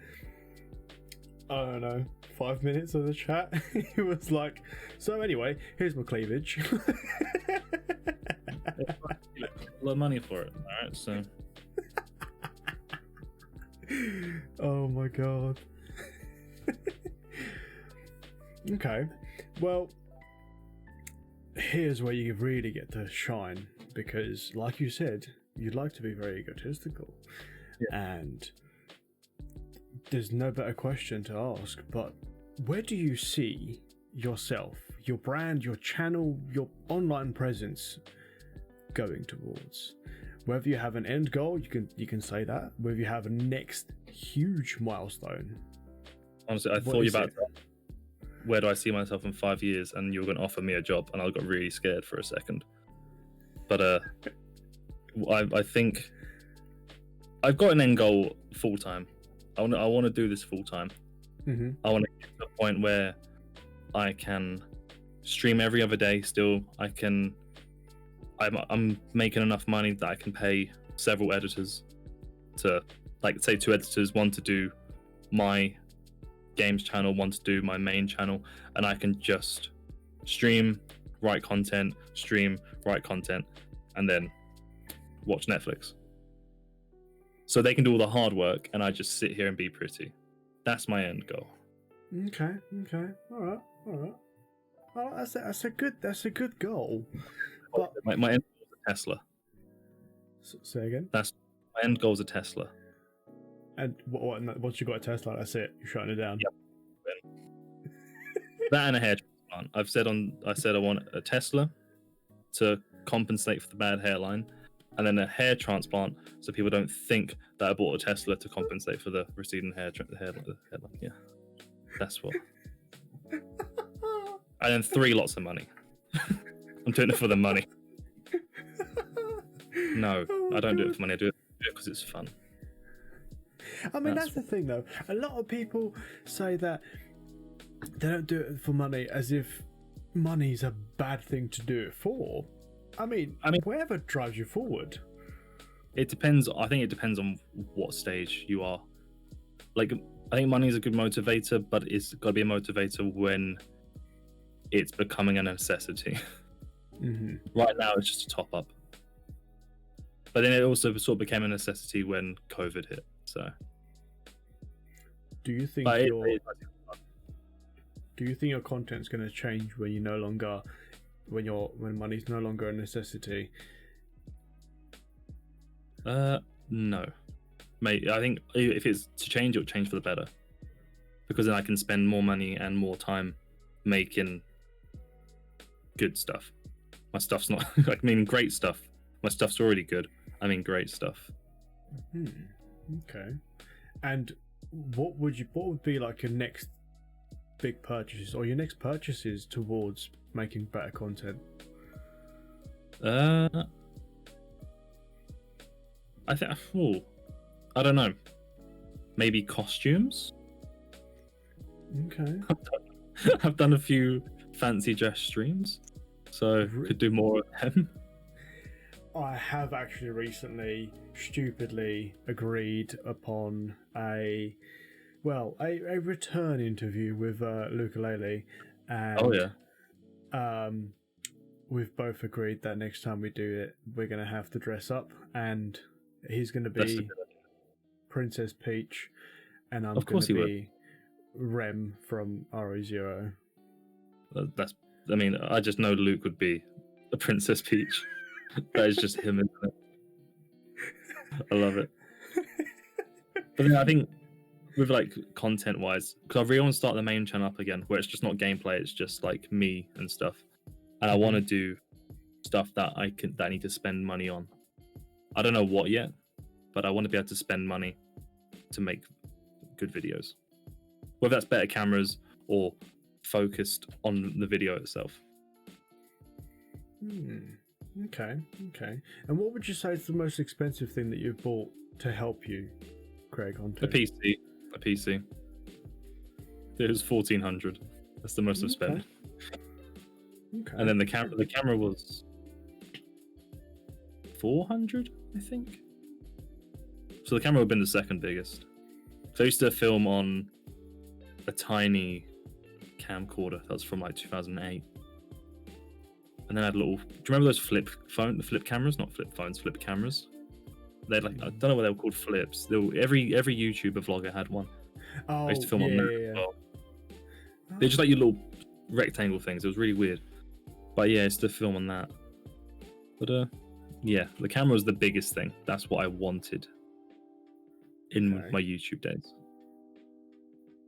I don't know, 5 minutes of the chat, he was like, so anyway, here's my cleavage. a lot of money for it. Alright, so. Oh my god. Okay, well, here's where you really get to shine, because like you said, you'd like to be very egotistical. And there's no better question to ask, but where do you see yourself, your brand, your channel, your online presence going towards? Whether you have an end goal, you can say that. Whether you have a next huge milestone. Honestly, I thought you about where do I see myself in 5 years, and you were going to offer me a job, and I got really scared for a second. But I think I've got an end goal full time. I want to do this full time. Mm-hmm. I want to get to the point where I can stream every other day. Still, I'm making enough money that I can pay several editors to, like, say 2 editors, one to do my games channel, one to do my main channel, and I can just stream, write content, and then watch Netflix. So they can do all the hard work, and I just sit here and be pretty. That's my end goal. Okay. All right. Well, that's a good goal. But My end goal is a Tesla. Say again. My end goal is a Tesla. And once you got a Tesla, that's it. You're shutting it down. Yep. That and a hair transplant. I said I want a Tesla to compensate for the bad hairline, and then a hair transplant so people don't think that I bought a Tesla to compensate for the receding hairline. Yeah, that's what. And then 3 lots of money. I'm doing it for the money. No, I don't do it for money. I do it because it's fun. I mean, that's the thing, though. A lot of people say that they don't do it for money, as if money's a bad thing to do it for. I mean, whatever drives you forward. It depends. I think it depends on what stage you are. Like, I think money is a good motivator, but it's got to be a motivator when it's becoming a necessity. Mm-hmm. Right now, it's just a top up. But then it also sort of became a necessity when COVID hit. So, do you think your content's going to change when you no longer, when money's no longer a necessity? No, mate. I think if it's to change, it'll change for the better, because then I can spend more money and more time making good stuff. My stuff's not great stuff. My stuff's already good. I mean great stuff. Okay. And what would be like your next big purchases, or your next purchases towards making better content? I think. I don't know. Maybe costumes. Okay. I've done a few fancy dress streams, so could do more of them. I have actually recently stupidly agreed upon a return interview with Lukulele, and we've both agreed that next time we do it, we're going to have to dress up, and he's going to be Princess Peach, and I'm going to be Rem from RE0. I just know Luke would be the Princess Peach. That is just him, isn't it? I love it. But then I think with like content wise, because I really want to start the main channel up again, where it's just not gameplay, it's just like me and stuff. And I want to do stuff that I need to spend money on. I don't know what yet, but I want to be able to spend money to make good videos. Whether that's better cameras or focused on the video itself. Okay. And what would you say is the most expensive thing that you've bought to help you, Craig? A PC. It was $1,400. That's the most I've spent. Okay. And then the camera was $400, I think. So the camera would have been the second biggest. So I used to film on a tiny camcorder that was from like 2008. And then I had a little. Do you remember those flip cameras? Not flip phones, flip cameras. They're like, I don't know what they were called, flips. Every YouTuber vlogger had one. I used to film on that as well. They're just like your little rectangle things. It was really weird. But yeah, I used to film on that. But yeah, the camera was the biggest thing. That's what I wanted in my YouTube days.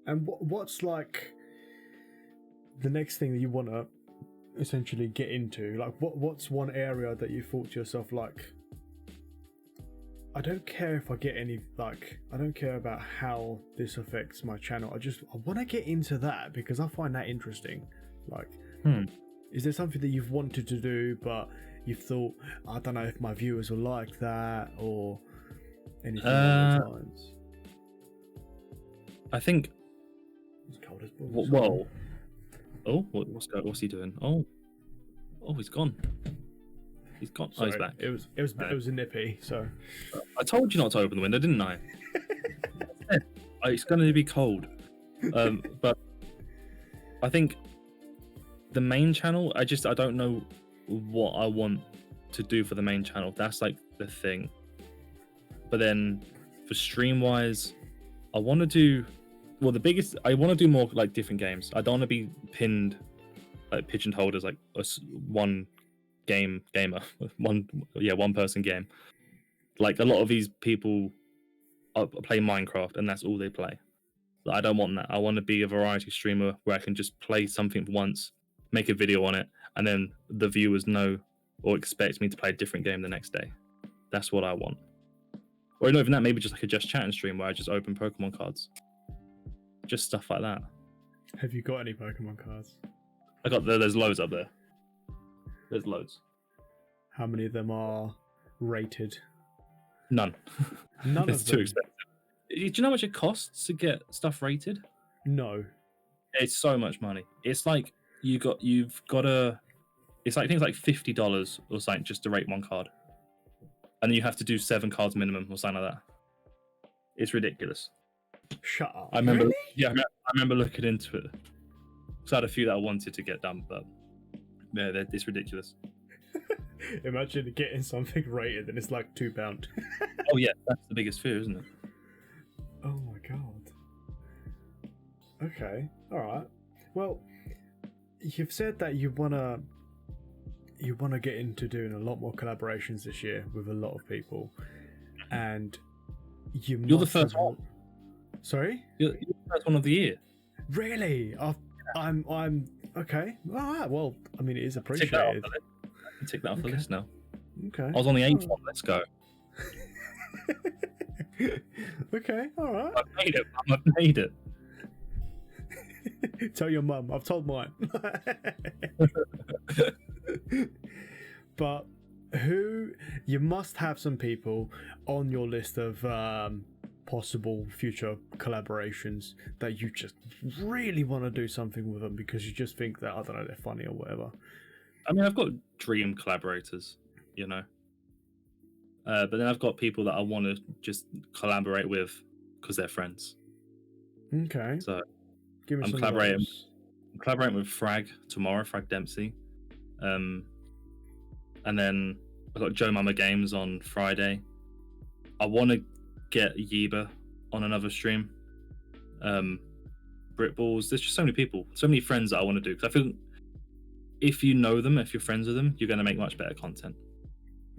And what's like the next thing that you want to essentially get into? Like, what's one area that you thought to yourself, like, I don't care if I get any, like, I don't care about how this affects my channel. I want to get into that because I find that interesting. Like, is there something that you've wanted to do, but you've thought, I don't know if my viewers will like that or anything along those lines? I think. It's cold as balls. Whoa. Oh, what's he doing? Oh, he's gone. He's gone. Sorry, oh, he's back. It was a nippy. So I told you not to open the window, didn't I? It's going to be cold. But I think the main channel. I don't know what I want to do for the main channel. That's like the thing. But then for stream wise, I want to do. Well, I want to do more like different games. I don't want to be pinned, like pigeonholed as like one gamer, one person game. Like a lot of these people play Minecraft and that's all they play. But I don't want that. I want to be a variety streamer where I can just play something once, make a video on it, and then the viewers know or expect me to play a different game the next day. That's what I want. Or not even that, maybe just like a just chatting stream where I just open Pokemon cards. Just stuff like that. Have you got any Pokemon cards? There's loads up there. There's loads. How many of them are rated? None. None It's of too them. expensive. Do you know how much it costs to get stuff rated? No. It's so much money. It's like you've got to. It's like things like $50 or something just to rate one card, and then you have to do 7 cards minimum or something like that. It's ridiculous. Shut up. I remember. Really? Yeah, I remember looking into it. So I had a few that I wanted to get done, but yeah, it's ridiculous. Imagine getting something rated and it's like £2. Oh yeah, that's the biggest fear, isn't it? Oh my god. Okay, alright. Well, you've said that you wanna get into doing a lot more collaborations this year with a lot of people. And you're the first one. Sorry? You're the first one of the year. Really? I'm okay. Alright, well, I mean it is appreciated. Tick that off the list now. Okay. I was on the 8th one. Let's go. Okay, all right. I've made it. Tell your mum. I've told mine. But you must have some people on your list of possible future collaborations that you just really want to do something with them because you just think that, I don't know, they're funny or whatever. I mean, I've got dream collaborators, you know. But then I've got people that I want to just collaborate with because they're friends. Okay. So give me I'm some collaborating with Frag tomorrow, Frag Dempsey. And then I've got Joe Mama Games on Friday. I want to get Yiba on another stream. Britballs. There's just so many people, so many friends that I want to do. Because I feel if you know them, if you're friends with them, you're going to make much better content.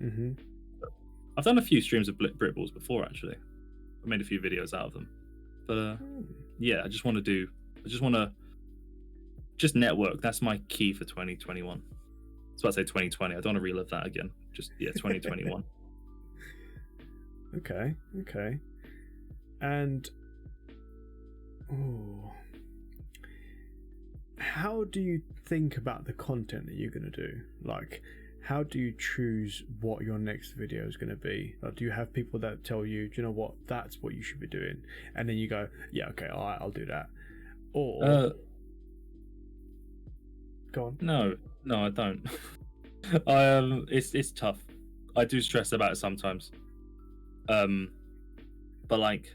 Mm-hmm. I've done a few streams of Britballs before, actually. I made a few videos out of them. But yeah, I just want to network. That's my key for 2021. was about to say 2020. I don't want to relive that again. Just 2021. Okay. And how do you think about the content that you're going to do? Like, how do you choose what your next video is going to be? Like, do you have people that tell you, do you know what, that's what you should be doing, and then you go, yeah, okay, all right, I'll do that? Or go on. No, I don't. It's tough. I do stress about it sometimes. But like,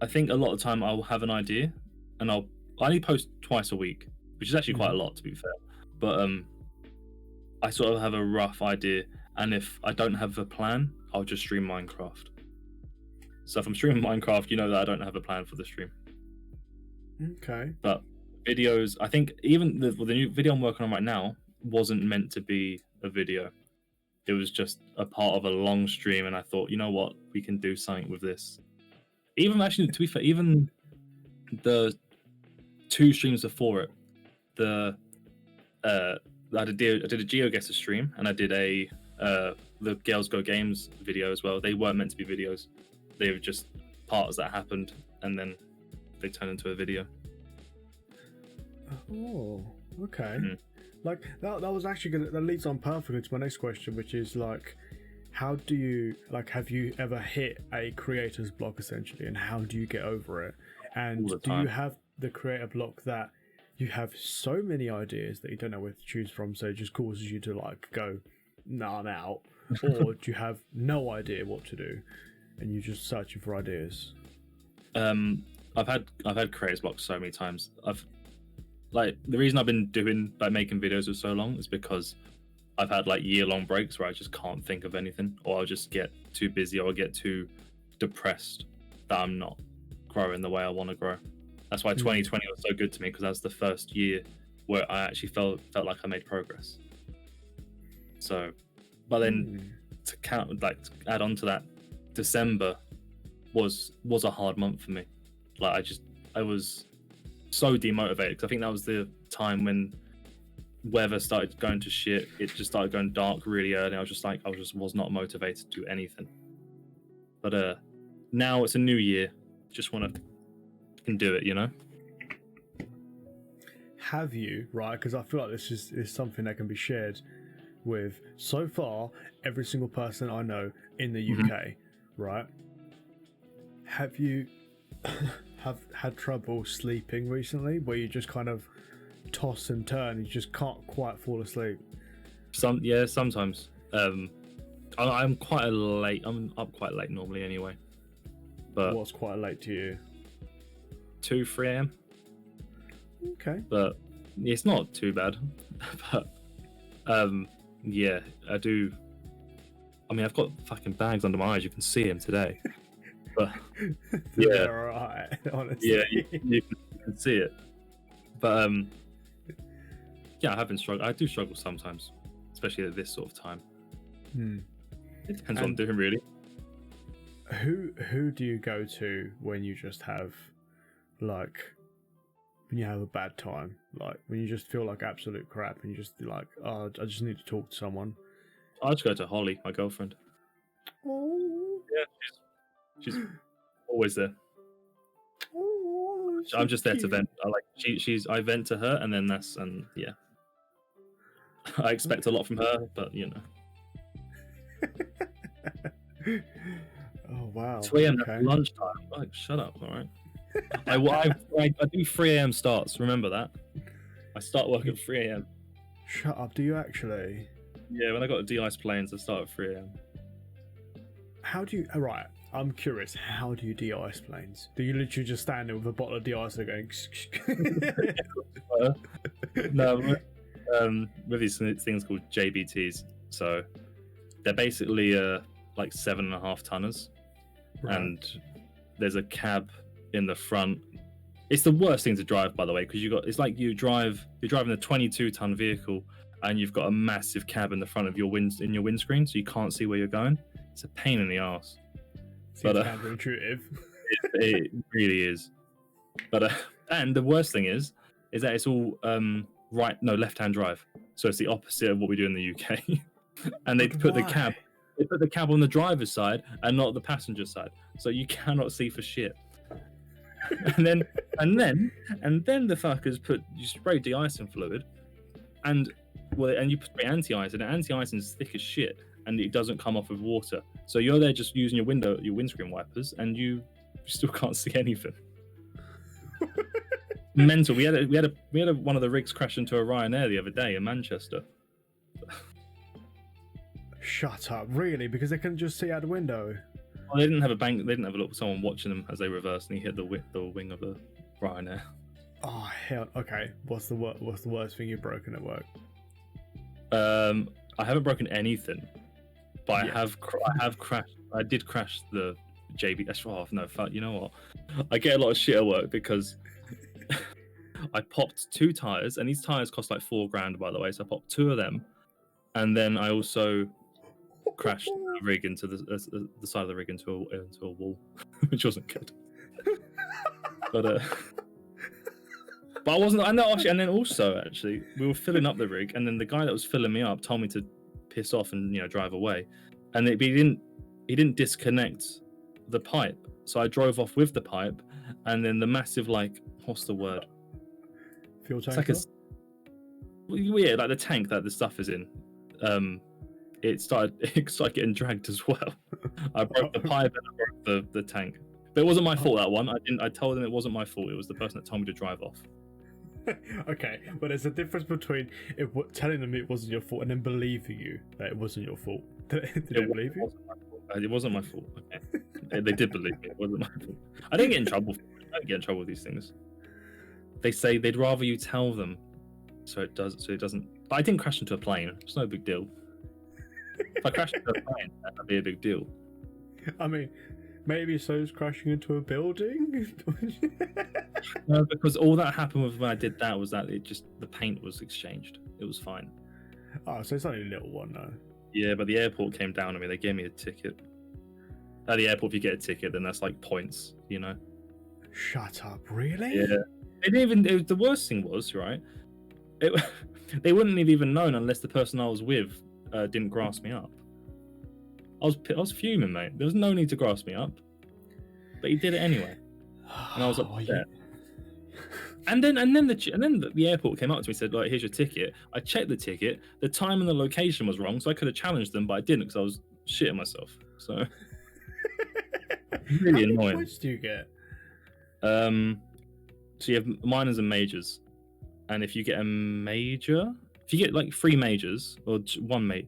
I think a lot of the time I'll have an idea, and I only post twice a week, which is actually quite a lot, to be fair. But I sort of have a rough idea, and if I don't have a plan, I'll just stream Minecraft. So if I'm streaming Minecraft, you know that I don't have a plan for the stream. Okay. But videos, I think even the new video I'm working on right now wasn't meant to be a video. It was just a part of a long stream, and I thought, you know what, we can do something with this. Even actually, to be fair, even the 2 streams before it, I did a GeoGuessr stream, and I did the Girls Go Games video as well. They weren't meant to be videos; they were just parts that happened, and then they turned into a video. Oh, okay. Like that was actually that leads on perfectly to my next question, which is like, how do you, like, have you ever hit a creator's block essentially, and how do you get over it? And do you have the creator block that you have so many ideas that you don't know where to choose from, so it just causes you to like go, nah, I'm out? Or do you have no idea what to do and you're just searching for ideas? I've had creator's blocks so many times. Like, the reason I've been making videos for so long is because I've had like year-long breaks where I just can't think of anything, or I'll just get too busy, or I'll get too depressed that I'm not growing the way I want to grow. That's why 2020 was so good to me, because that's the first year where I actually felt like I made progress. So, but then to add on to that, December was a hard month for me. Like, I was so demotivated, because I think that was the time when weather started going to shit. It just started going dark really early. I was not motivated to do anything. But now it's a new year. Just want to can do it, you know. Have you, right? Because I feel like this is something that can be shared with, so far, every single person I know in the UK, right? Have you have had trouble sleeping recently, where you just kind of toss and turn, you just can't quite fall asleep? Sometimes. I'm quite late. I'm up quite late normally anyway. But what's quite late to you? 2-3 a.m. Okay. But it's not too bad. But yeah, I do. I mean, I've got fucking bags under my eyes. You can see them today. But yeah, right. Honestly, yeah, you can see it. But yeah, I have been struggling. I do struggle sometimes, especially at this sort of time. It depends what I'm doing, really. Who do you go to when you just have, like, when you have a bad time, like when you just feel like absolute crap, and you just like, oh, I just need to talk to someone? I just go to Holly, my girlfriend. Oh. Yeah, she's always there. Oh, I'm just there to vent. I vent to her, and then yeah. I expect a lot from her, but you know. Oh wow. 2 a.m. Okay. Lunchtime. Like, shut up, all right. I do 3 a.m. starts. Remember that. I start work at 3 a.m. Shut up. Do you actually? Yeah, when I got to de-ice planes, I start at 3 a.m. How do you? Right, I'm curious. How do you de-ice planes? Do you literally just stand there with a bottle of de-icer going? No, with these things called JBTs. So they're basically like 7.5 tonners, right. And there's a cab in the front. It's the worst thing to drive, by the way, because it's like you're driving a 22-ton vehicle, and you've got a massive cab in the front of your windscreen, so you can't see where you're going. It's a pain in the ass. Seems counterintuitive. It really is. But and the worst thing is that it's all left-hand drive. so it's the opposite of what we do in the UK. And they But put the why? cab, on the driver's side and not the passenger side, so you cannot see for shit. and then the fuckers you spray de-icing fluid, and you spray anti-ice, and anti-icing is thick as shit, and it doesn't come off with water. So you're there just using your windscreen wipers, and you still can't see anything. Mental. We had one of the rigs crash into a Ryanair the other day in Manchester. Shut up, really? Because they can just see out the window. Well, they didn't have a bank. They didn't have a look. Someone watching them as they reversed, and he hit the wing of a Ryanair. Oh hell. Okay. What's the worst thing you've broken at work? I haven't broken anything, but Yeah. I have crashed. I did crash the JB. Oh no, fuck. You know what? I get a lot of shit at work because I popped 2 tires, and these tires cost like $4,000, by the way. So I popped 2 of them, and then I also crashed the rig into the side of the rig into a wall, which wasn't good. But I wasn't. I know. Actually, and then also, actually, we were filling up the rig, and then the guy that was filling me up told me to piss off and drive away, and he didn't disconnect the pipe, so I drove off with the pipe, and then the massive, like, what's the word? Fuel It's tanker? like like the tank that the stuff is in. It started getting dragged as well. I broke the pipe and I broke the tank. But it wasn't my fault, that one. I told them it wasn't my fault. It was the person that told me to drive off. Okay, but there's a difference between telling them it wasn't your fault and then believing you that it wasn't your fault. Did they believe you? It wasn't my fault. Okay. They did believe me. It wasn't my fault. I didn't get in trouble. I don't get in trouble with these things. They say they'd rather you tell them, so it doesn't. But I didn't crash into a plane. It's no big deal. If I crashed into a plane, that'd be a big deal. I mean, maybe so's crashing into a building. No, because all that happened with when I did that was that the paint was exchanged. It was fine. Oh, so it's only a little one though. Yeah, but the airport came down on me. They gave me a ticket. At the airport, if you get a ticket, then that's like points, Shut up, really? Yeah. They didn't even. The worst thing was, right? They wouldn't have even known unless the person I was with didn't grasp me up. I was fuming, mate. There was no need to grasp me up, but he did it anyway, and I was upset. And then the airport came up to me and said, "Like, here's your ticket." I checked the ticket. The time and the location was wrong, so I could have challenged them, but I didn't because I was shitting myself. So really How many annoying. points do you get? So you have minors and majors, and if you get a major, if you get like 3 majors or 1 I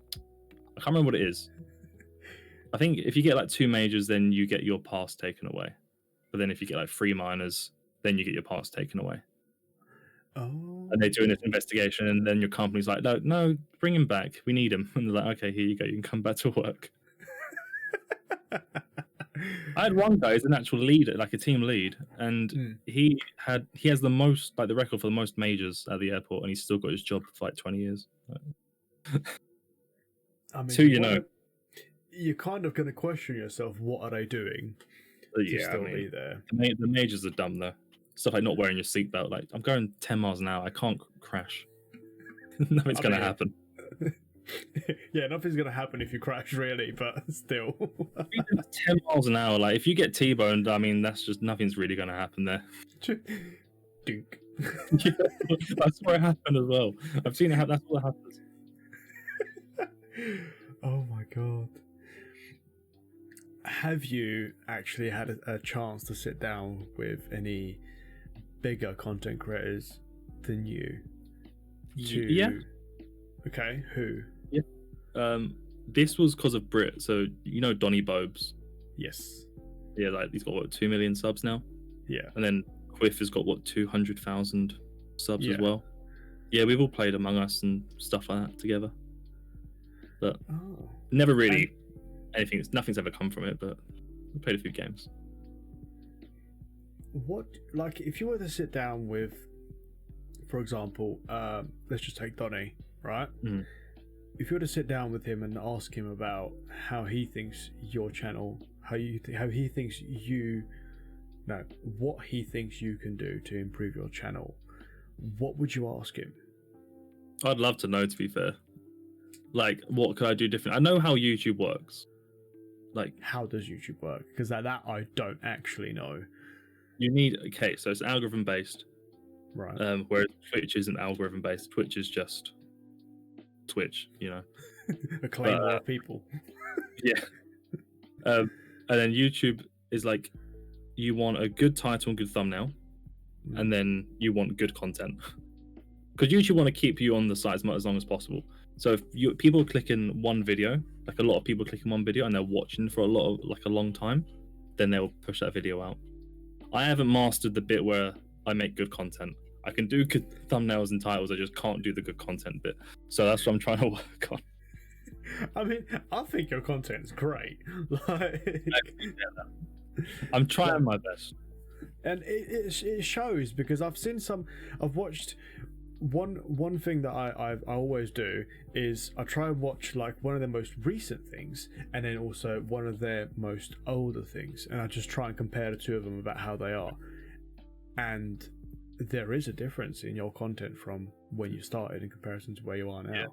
can't remember what it is. I think if you get like 2 majors, then you get your pass taken away. But then if you get like 3 minors, then you get your pass taken away. Oh. And they're doing this investigation, and then your company's like, no, bring him back. We need him. And they're like, okay, here you go. You can come back to work. I had one guy who's an actual leader, like a team lead, and he has the most, like the record for the most majors at the airport, and he's still got his job for like 20 years. I mean, So you're kind of going to question yourself. What are they doing to still be there? The majors are dumb though. Stuff like not wearing your seatbelt. Like, I'm going 10 miles an hour. I can't crash. Nothing's going to happen. Yeah, nothing's going to happen if you crash, really, but still. 10 miles an hour. Like, if you get T-boned, I mean, that's just nothing's really going to happen there. Dink. Yeah, that's where it happened as well. I've seen it happen. That's what happens. Oh my god. Have you actually had a chance to sit down with any bigger content creators than you? Yeah. Okay, who? Yeah. This was because of Brit. So, Donny Bobes? Yes. Yeah, like he's got 2 million subs now? Yeah. And then Quiff has got 200,000 subs as Yeah. well. Yeah, we've all played Among Us and stuff like that together. But never really nothing's ever come from it, but we played a few games. What, like, if you were to sit down with, for example, let's just take Donny, right? Mm-hmm. If you were to sit down with him and ask him about how he thinks your channel, what he thinks you can do to improve your channel, what would you ask him? I'd love to know, to be fair. Like, what could I do different? I know how YouTube works. Like, How does YouTube work? Because that I don't actually know. you need, okay, so it's algorithm based, Right. whereas Twitch isn't algorithm based. Twitch is just Twitch, you know. A claymore of people. Yeah. And then YouTube is like, you want a good title and good thumbnail, and then you want good content. Because YouTube want to keep you on the site as long as possible. So if people click in one video, like a lot of people click in one video and they're watching for a long time, then they'll push that video out. I haven't mastered the bit where I make good content. I can do good thumbnails and titles, I just can't do the good content bit. So that's what I'm trying to work on. I mean, I think your content's great. Like, I'm trying my best. And it shows, because I've watched one thing that I always do is I try and watch like one of their most recent things and then also one of their most older things, and I just try and compare the two of them about how they are. And there is a difference in your content from when you started in comparison to where you are now. Yeah.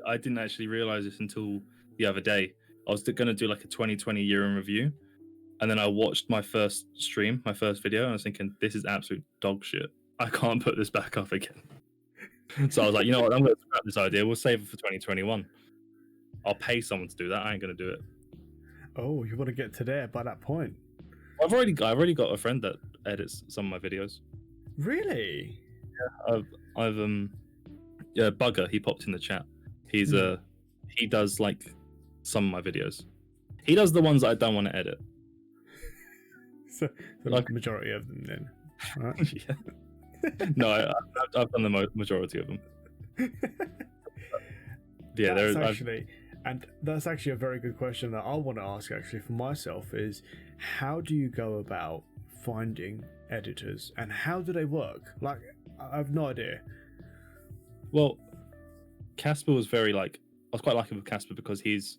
I didn't actually realize this until the other day. I was going to do like a 2020 year in review, and then I watched my first stream, my first video, and I was thinking, this is absolute dog shit. I can't put this back up again. So I was like, you know what, I'm going to scrap this idea. We'll save it for 2021. I'll pay someone to do that. I ain't going to do it. Oh, you want to get to there by that point? I've already got a friend that edits some of my videos. Really? Yeah, Bugger, he popped in the chat. He's he does like some of my videos. He does the ones that I don't want to edit. So like the majority of them then, right? Yeah. No, I've done the majority of them. Yeah, that's actually a very good question that I want to ask actually for myself is, how do you go about finding editors and how do they work? Like, I have no idea. Well, Casper was I was quite lucky with Casper because he's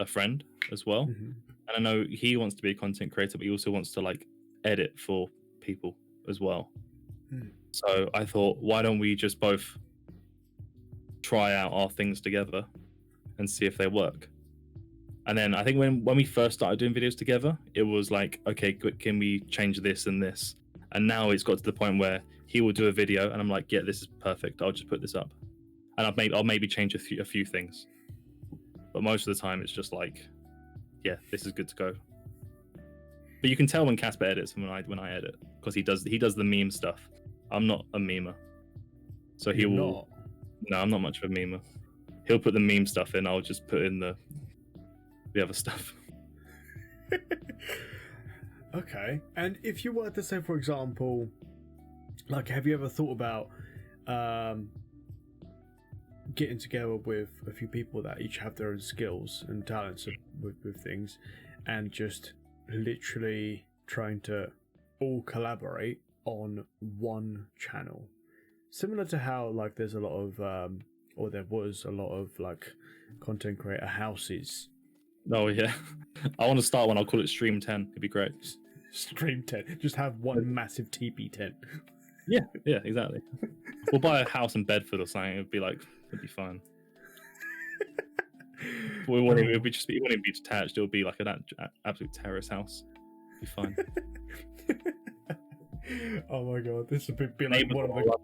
a friend as well. Mm-hmm. And I know he wants to be a content creator, but he also wants to like edit for people as well. So I thought, why don't we just both try out our things together and see if they work? And then I think when we first started doing videos together, it was like, okay, can we change this and this? And now it's got to the point where he will do a video and I'm like, yeah, this is perfect. I'll just put this up. And I'll maybe change a few things. But most of the time it's just like, yeah, this is good to go. But you can tell when Casper edits and when I edit, because he does the meme stuff. I'm not a memer. So he will not. No, I'm not much of a memer. He'll put the meme stuff in, I'll just put in the other stuff. Okay. And if you were to say, for example, like, have you ever thought about getting together with a few people that each have their own skills and talents with things, and just literally trying to all collaborate on one channel, similar to how like there's a lot of or there was a lot of like content creator houses. Oh yeah, I want to start one. I'll call it Stream 10. It'd be great. Stream 10. Just have one massive TP tent. Yeah, exactly. We'll buy a house in Bedford or something. It'd be fine. We wouldn't it wouldn't be detached. It would be like an absolute terrace house. It'd be fine. Oh my god, this would be like one of the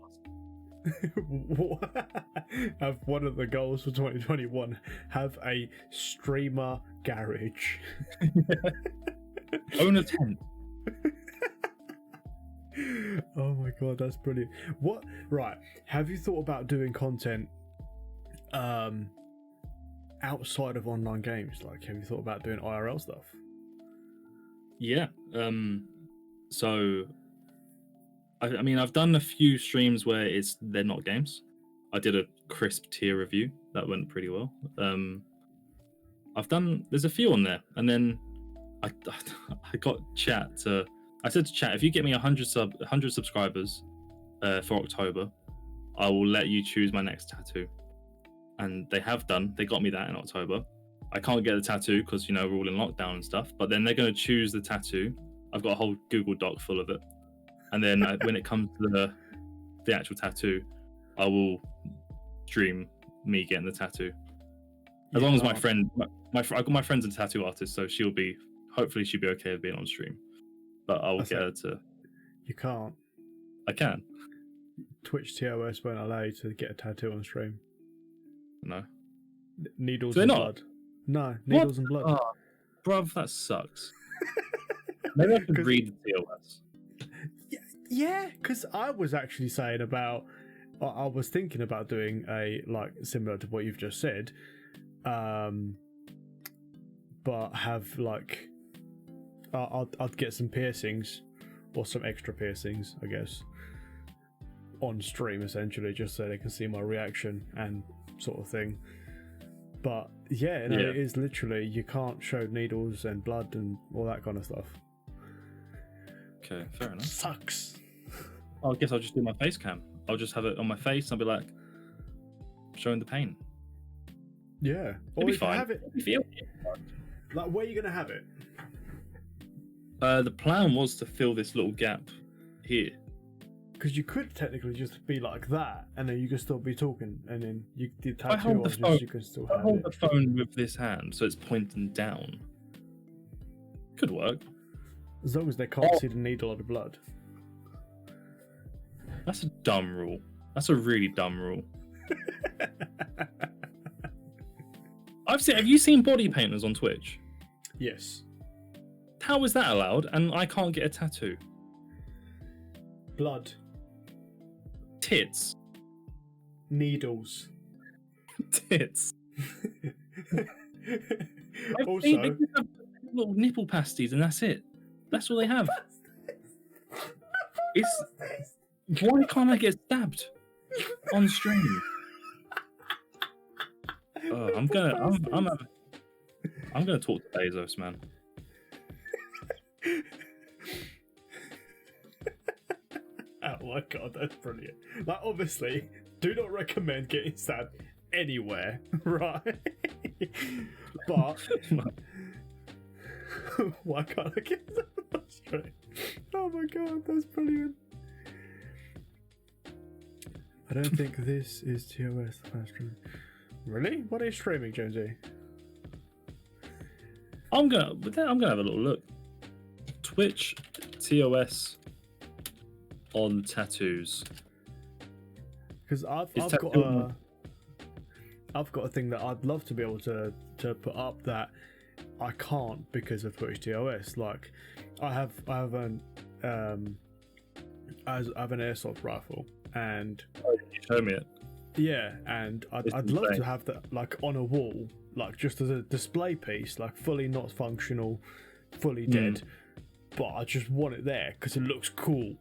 have one of the goals for 2021. Have a streamer garage. Own a tent. Oh my god, that's brilliant. What? Right, have you thought about doing content outside of online games? Like, have you thought about doing IRL stuff? Yeah. So I mean, I've done a few streams where they're not games. I did a crisp tier review that went pretty well. There's a few on there, and then I got chat to. I said to chat, if you get me 100 subscribers for October, I will let you choose my next tattoo. And they have done. They got me that in October. I can't get the tattoo because we're all in lockdown and stuff. But then they're going to choose the tattoo. I've got a whole Google Doc full of it. And then when it comes to the actual tattoo, I will stream me getting the tattoo. As You long as my can't. friend, I've got my friend's a tattoo artist, so hopefully she'll be okay with being on stream. But I will get her to. You can't. I can. Twitch TOS won't allow you to get a tattoo on stream. No. Needles Do they and not? blood. No, needles and blood. Oh, bruv, that sucks. Maybe I could 'Cause- read the TOS. Yeah, because I was actually saying about. I was thinking about doing a like similar to what you've just said, but have like I'd get some piercings or some extra piercings, I guess, on stream essentially, just so they can see my reaction and sort of thing. But yeah, no, Yeah. it is literally you can't show needles and blood and all that kind of stuff. Okay, fair enough. Sucks. I guess I'll just do my face cam. I'll just have it on my face. I'll be like showing the pain. Yeah, It'll be if you fine. have it, It'll be feel- like, where are you gonna have it? The plan was to fill this little gap here. Because you could technically just be like that, and then you can still be talking, and then you the I hold tattoo the artist, phone- you can still I have hold it. the phone with this hand, so it's pointing down. Could work. As long as they can't Oh. see the needle or the blood. That's a dumb rule. That's a really dumb rule. Have you seen body painters on Twitch? Yes. How is that allowed? And I can't get a tattoo. Blood. Tits. Needles. Tits. Also, They just have little nipple pasties and that's it. That's all they have. It's why can't I get stabbed on stream? Oh, I'm gonna talk to Bezos, man. oh my god, that's brilliant. Like, obviously, do not recommend getting stabbed anywhere, right? But why can't I get that straight? Oh my god, that's brilliant. I don't think this is TOS the first stream. Really? What are you streaming, Jonesy? I'm gonna have a little look. Twitch TOS on tattoos. Because I've Is got tattoo- a thing that I'd love to be able to put up that I can't because of Twitch TOS. Like, I have an airsoft rifle, and You show me it. yeah, and It's I'd love to insane. have that like on a wall, like just as a display piece, like fully not functional, fully dead. But I just want it there because it looks cool.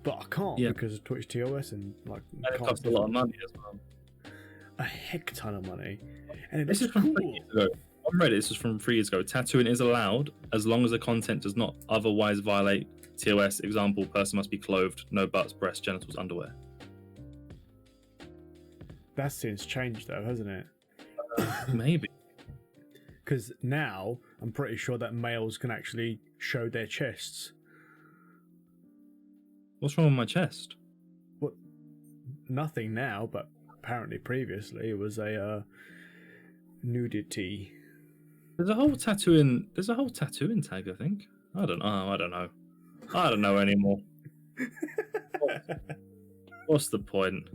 But I can't Yeah. because of Twitch TOS and like And it can't costs a lot of money as well. a heck ton of money, and it This looks is from 3 cool. years ago. On Reddit, this is from 3 years ago. Tattooing is allowed as long as the content does not otherwise violate TOS. Example: person must be clothed, no butts, breasts, genitals, underwear. That's since changed though, hasn't it? Maybe. Because now I'm pretty sure that males can actually show their chests. What's wrong with my chest? What? Nothing now, but apparently previously it was a nudity. There's a whole tattooing tag, I think. I don't know anymore. What's the point?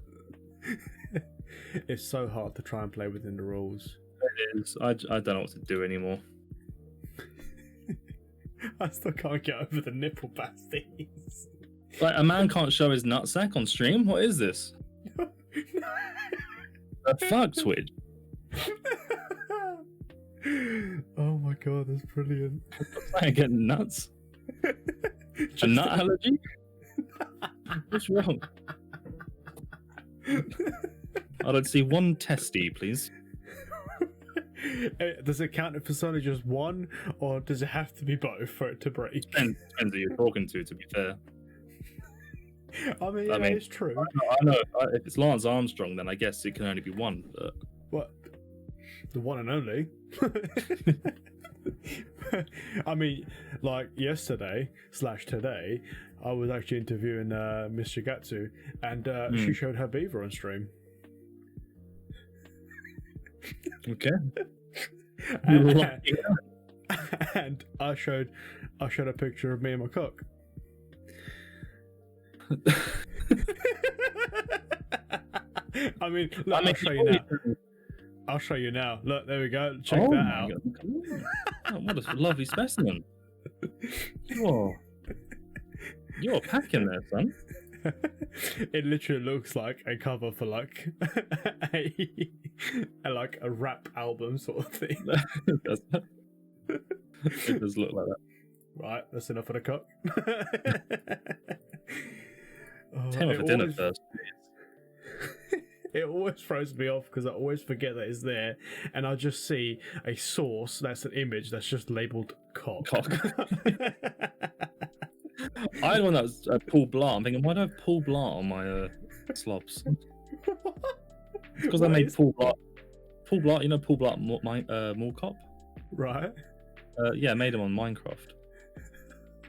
It's so hard to try and play within the rules. It is. I don't know what to do anymore. I still can't get over the nipple pasties. Like, a man can't show his nutsack on stream? What is this? The fuck, Twitch? Oh my god, that's brilliant. I get nuts. A nut allergy? What's wrong? I don't see one testy, please. Does it count if it's only just one, or does it have to be both for it to break? Depends who you're talking to be fair. I mean, I mean, it's true. I know. If it's Lance Armstrong, then I guess it can only be one. But What? The one and only. I mean, like yesterday / today, I was actually interviewing Miss Shigatsu, and she showed her beaver on stream. Okay. And I showed a picture of me and my cock. I mean, look, I'll show you now. I'll show you now. Look, there we go. Check that out. Oh, what a lovely specimen. You're packing there, son. It literally looks like a cover for like a rap album sort of thing. It does look like that. Right, that's enough of the cock. Take me for dinner first. It always throws me off because I always forget that it's there, and I just see a source that's an image that's just labelled cock. I had one that was Paul Blart. I'm thinking, why do I have Paul Blart on my slobs? It's because I made Paul Blart. Paul Blart, you know Paul Blart Mall Cop? Right. Yeah, I made him on Minecraft.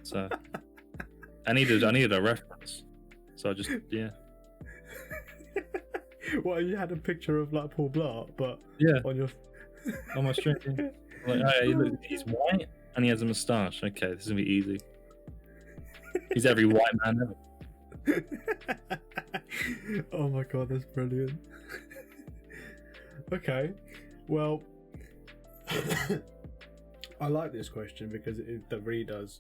So I needed a reference. So I just Well, you had a picture of like Paul Blart, but on your on my stream. Like, hey, look, he's white and he has a moustache. Okay, this is gonna be easy. He's every white man ever. Oh my god, that's brilliant. Okay, well, I like this question because it really does.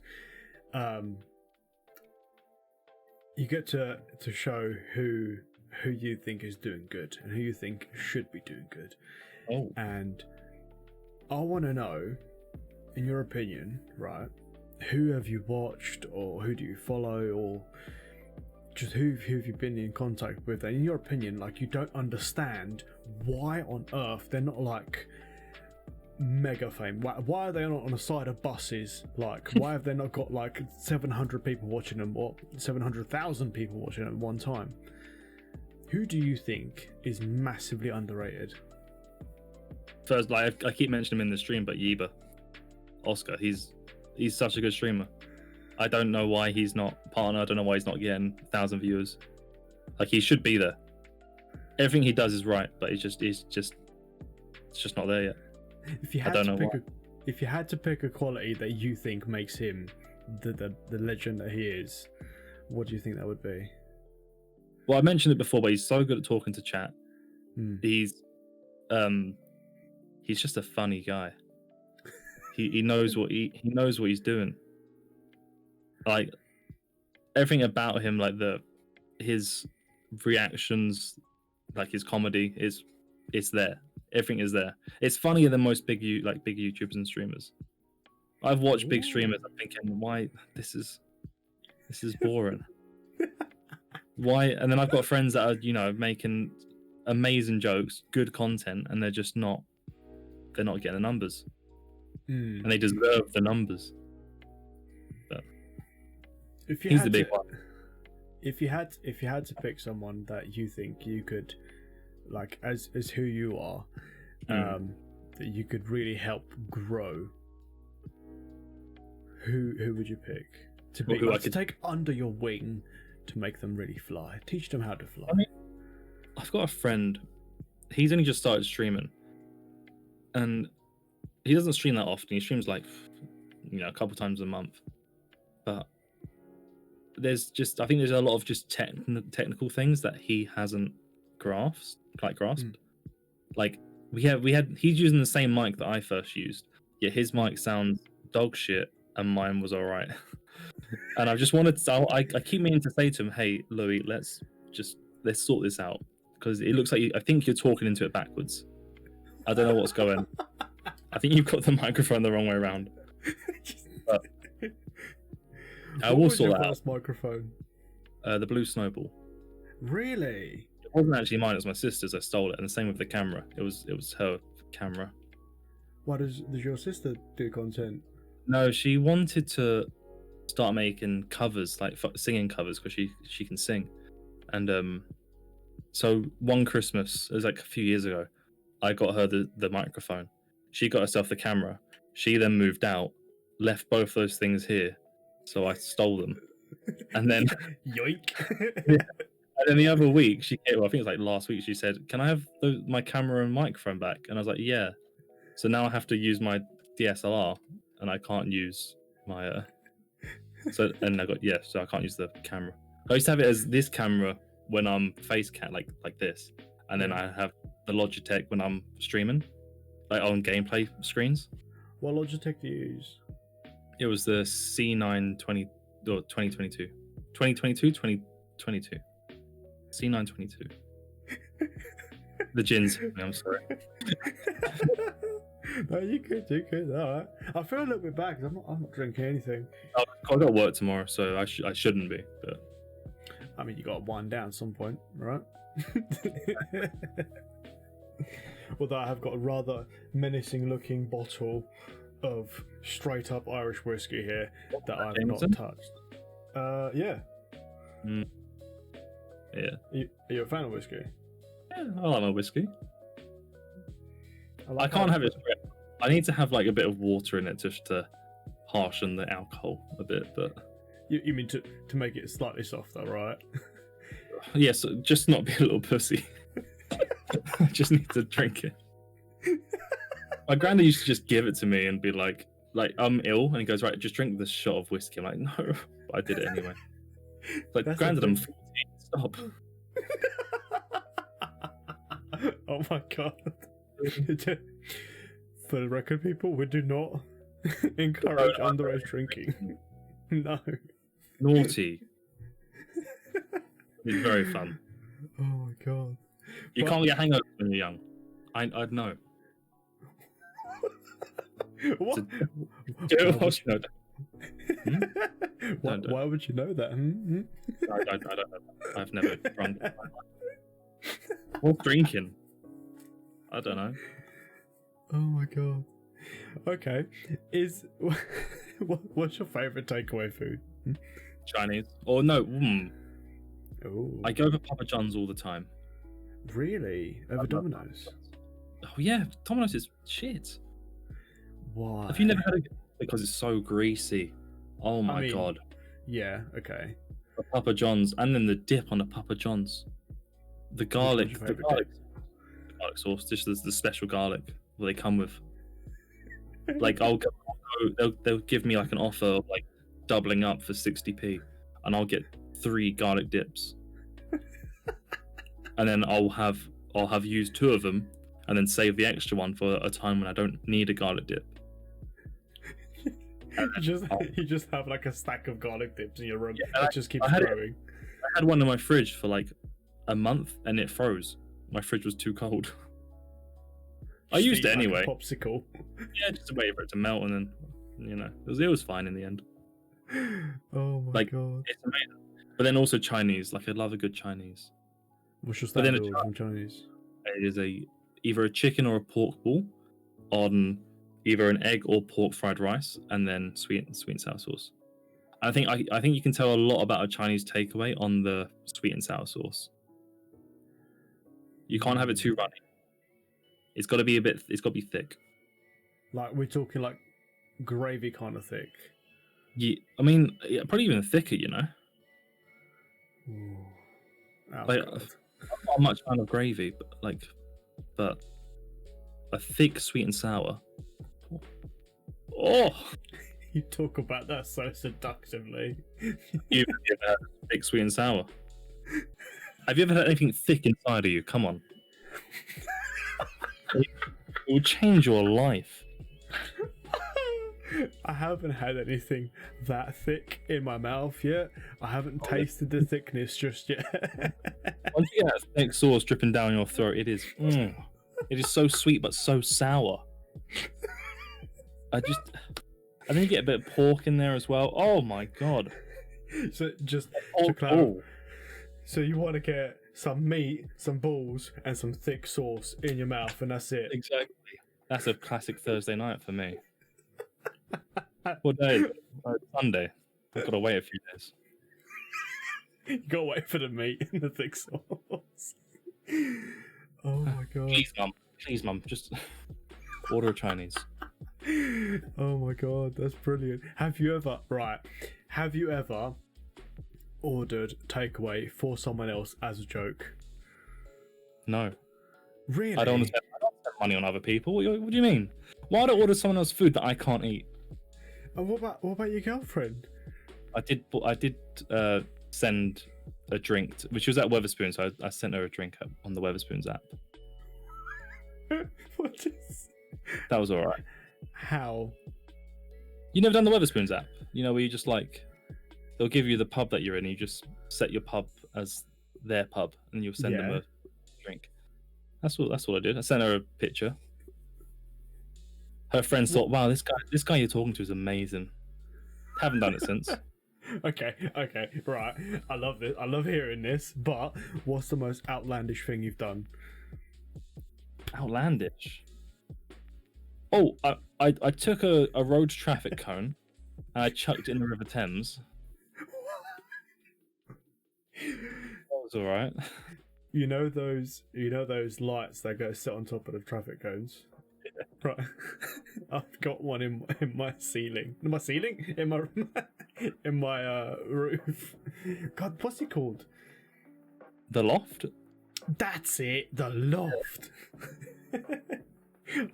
You get to show who you think is doing good and who you think should be doing good. Oh. And I want to know, in your opinion, right, who have you watched, or who do you follow, or just who have you been in contact with, and in your opinion, like, you don't understand why on earth they're not like mega fame. Why are they not on the side of buses? Like, why have they not got like 700 people watching them, or 700,000 people watching them at one time? Who do you think is massively underrated? First, like I keep mentioning him in the stream, but Yiba, Oscar, he's such a good streamer. I don't know why he's not partner. I don't know why he's not getting 1,000 viewers. Like, he should be there. Everything he does is right, but it's just not there yet. If you had to pick a quality that you think makes him the legend that he is, what do you think that would be? Well, I mentioned it before, but he's so good at talking to chat. He's just a funny guy. He knows what he knows what he's doing. Like, everything about him, like his reactions, like his comedy it's there. Everything is there. It's funnier than most big YouTubers and streamers. I've watched big streamers. I'm thinking, why this is boring. Why? And then I've got friends that are making amazing jokes, good content, and they're not getting the numbers, and they deserve the numbers. But he's the big one. If you had to pick someone that you think you could, like, as who you are, that you could really help grow, who would you pick to be to take under your wing to make them really fly? Teach them how to fly. I mean, I've got a friend. He's only just started streaming, and he doesn't stream that often. He streams like a couple times a month, but I think there's a lot of just technical things that he hasn't grasped. Like, he's using the same mic that I first used, yet his mic sounds dog shit and mine was all right. And I just wanted to, I keep meaning to say to him, hey Louis, let's sort this out, because it looks like I think you're talking into it backwards. I don't know what's going. I think you've got the microphone the wrong way around. But I will sort that out. Microphone? The Blue Snowball. Really? It wasn't actually mine. It was my sister's. I stole it, and the same with the camera. It was her camera. Why does your sister do content? No, she wanted to start making covers, like singing covers, because she can sing. And so one Christmas, it was like a few years ago, I got her the microphone. She got herself the camera. She then moved out, left both those things here, so I stole them. And then, yoink. and then the other week, she came, well, I think it was like last week, she said, "Can I have my camera and microphone back?" And I was like, "Yeah." So now I have to use my DSLR, and I can't use my. So I can't use the camera. I used to have it as this camera when I'm face cam, like this, and then I have the Logitech when I'm streaming, like on gameplay screens. What Logitech do you use? It was the C920 or 2022, 2022. C922. The gins. I'm sorry. No, you could. All right. I feel a little bit bad because I'm not drinking anything. I've got to work tomorrow, so I shouldn't be. But I mean, you got to wind down at some point, right? Although I have got a rather menacing-looking bottle of straight-up Irish whiskey here that I've Jameson? not touched. Yeah. Yeah. Are you a fan of whiskey? Yeah, I like my whiskey. I like can't how- have it straight. I need to have like a bit of water in it just to harshen the alcohol a bit, but You mean to make it slightly softer, right? yes, just not be a little pussy. I just need to drink it. My granddad used to just give it to me and be like I'm ill, and he goes, "Right, just drink this shot of whiskey." I'm like, "No," but I did it anyway. Like, That's granddad, the I'm thing. 14. Stop. Oh my god. For the record, people, we do not encourage underage drinking. No. Naughty. It's very fun. Oh my god. You can't get hangovers when you're young. I'd know. What? Why would you know that? Hmm? I don't know. I've never drunk. Or drinking. I don't know. Oh my god. Okay. What's your favourite takeaway food? Chinese. Or no. Oh. I go for Papa John's all the time. Really? Over Domino's? Oh yeah, Domino's is shit. Why? Have you never had it? Because it's so greasy. Oh my god. Yeah, okay. The Papa John's, and then the dip on the Papa John's. The garlic, your the favourite garlic sauce, just the special garlic that they come with. Like they'll give me like an offer of like doubling up for 60p, and I'll get 3 garlic dips, and then I'll have used 2 of them, and then save the extra one for a time when I don't need a garlic dip. You just have like a stack of garlic dips in your room. Yeah, It just keeps I growing. had one in my fridge for like a month, and it froze. My fridge was too cold. I Just used eat it like a anyway. popsicle. Yeah, just to wait for it to melt, and then it was fine in the end. Oh my Like, god. It's amazing. But then also Chinese. Like, I love a good Chinese. What's your But then standard from Chinese? It is either a chicken or a pork ball on either an egg or pork fried rice, and then sweet and sour sauce. I think you can tell a lot about a Chinese takeaway on the sweet and sour sauce. You can't have it too runny. It's got to be it's got to be thick. Like, we're talking like gravy kind of thick. Yeah, I mean, probably even thicker. Ooh. Oh, Like, God. I'm not much fan of gravy, but a thick sweet and sour. Oh, You talk about that so seductively. you've ever had thick sweet and sour? Have you ever had anything thick inside of you? Come on, it will change your life. I haven't had anything that thick in my mouth yet. I haven't tasted the thickness just yet. Once you get that thick sauce dripping down your throat, it is so sweet but so sour. And then you get a bit of pork in there as well. Oh my god! So just Oh, to clarify, so you want to get some meat, some balls, and some thick sauce in your mouth, and that's it. exactly. That's a classic Thursday night for me. What day? Is it? Sunday. I've got to wait a few days. You gotta wait for the meat and the thick sauce. Oh my god. Please, mum. Just order a Chinese. Oh my god, that's brilliant. Have you ever ordered takeaway for someone else as a joke? No. Really? I don't want to spend money on other people. What do you mean? Why would I order someone else's food that I can't eat? And what about your girlfriend? I did send a drink, which was at Weatherspoons. So I sent her a drink on the Weatherspoons app. What is... That was all right. How? You never done the Weatherspoons app? You know, where you just like, they'll give you the pub that you're in. You just set your pub as their pub, and you'll send them a drink. That's what I did. I sent her a picture. Her friends thought, "Wow, this guy you're talking to is amazing." Haven't done it since. Okay, right. I love this. I love hearing this. But what's the most outlandish thing you've done? Outlandish. Oh, I took a road traffic cone and I chucked it in the River Thames. That was all right. You know those lights that go sit on top of the traffic cones? Yeah. Right. I've got one in my ceiling. In my in my roof. God, what's it called? The loft? That's it, the loft.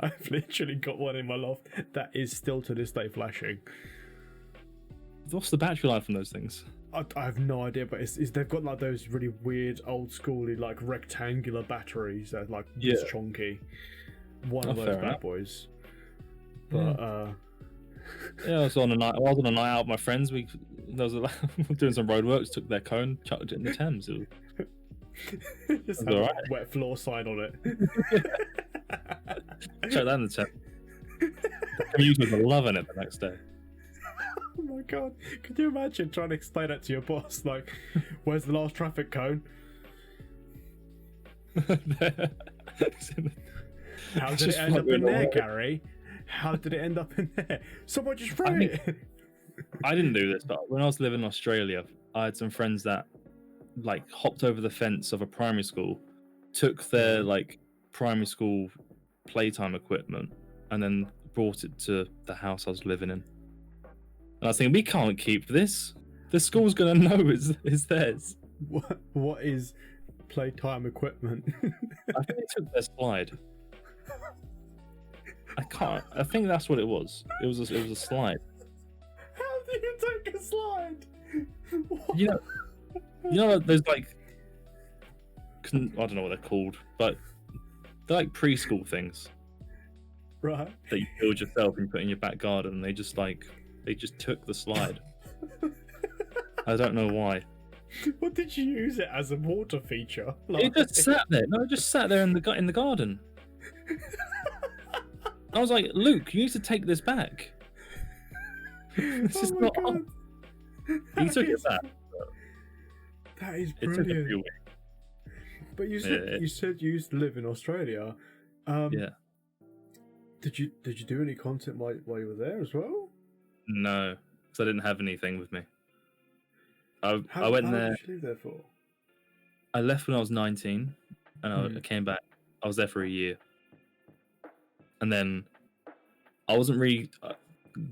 I've literally got one in my loft that is still to this day flashing. What's the battery life on those things? I have no idea, but they've got like those really weird, old schooly, like rectangular batteries that are like this chunky. One of those bad boys. But yeah, I was on a night out with my friends. We was doing some roadworks, took their cone, chucked it in the Thames. Just have a wet floor sign on it. Chuck that in the Thames. The commuters were loving it the next day. Oh my god, could you imagine trying to explain that to your boss? Like, where's the last traffic cone? How did it end up in there, Gary? How did it end up in there? Someone just threw it. I didn't do this, but when I was living in Australia, I had some friends that like hopped over the fence of a primary school, took their like primary school playtime equipment, and then brought it to the house I was living in. And I was thinking, we can't keep this. The school's gonna know it's theirs. What is playtime equipment? I think they took their slide. I think that's what it was. It was a slide. How do you take a slide? What? You know, there's like, I don't know what they're called, but they're like preschool things, right? That you build yourself and put in your back garden. And they just took the slide. I don't know why. What did you use it as a water feature? Like... It just sat there. No, it just sat there in the garden. I was like, Luke, you need to take this back. This is not on. He took it back. That is It took a brilliant. few weeks. But you said you used to live in Australia. Yeah. Did you do any content while you were there as well? No, because I didn't have anything with me. I went there. How did you live there for? I left when I was 19, and I came back. I was there for a year, and then I wasn't really.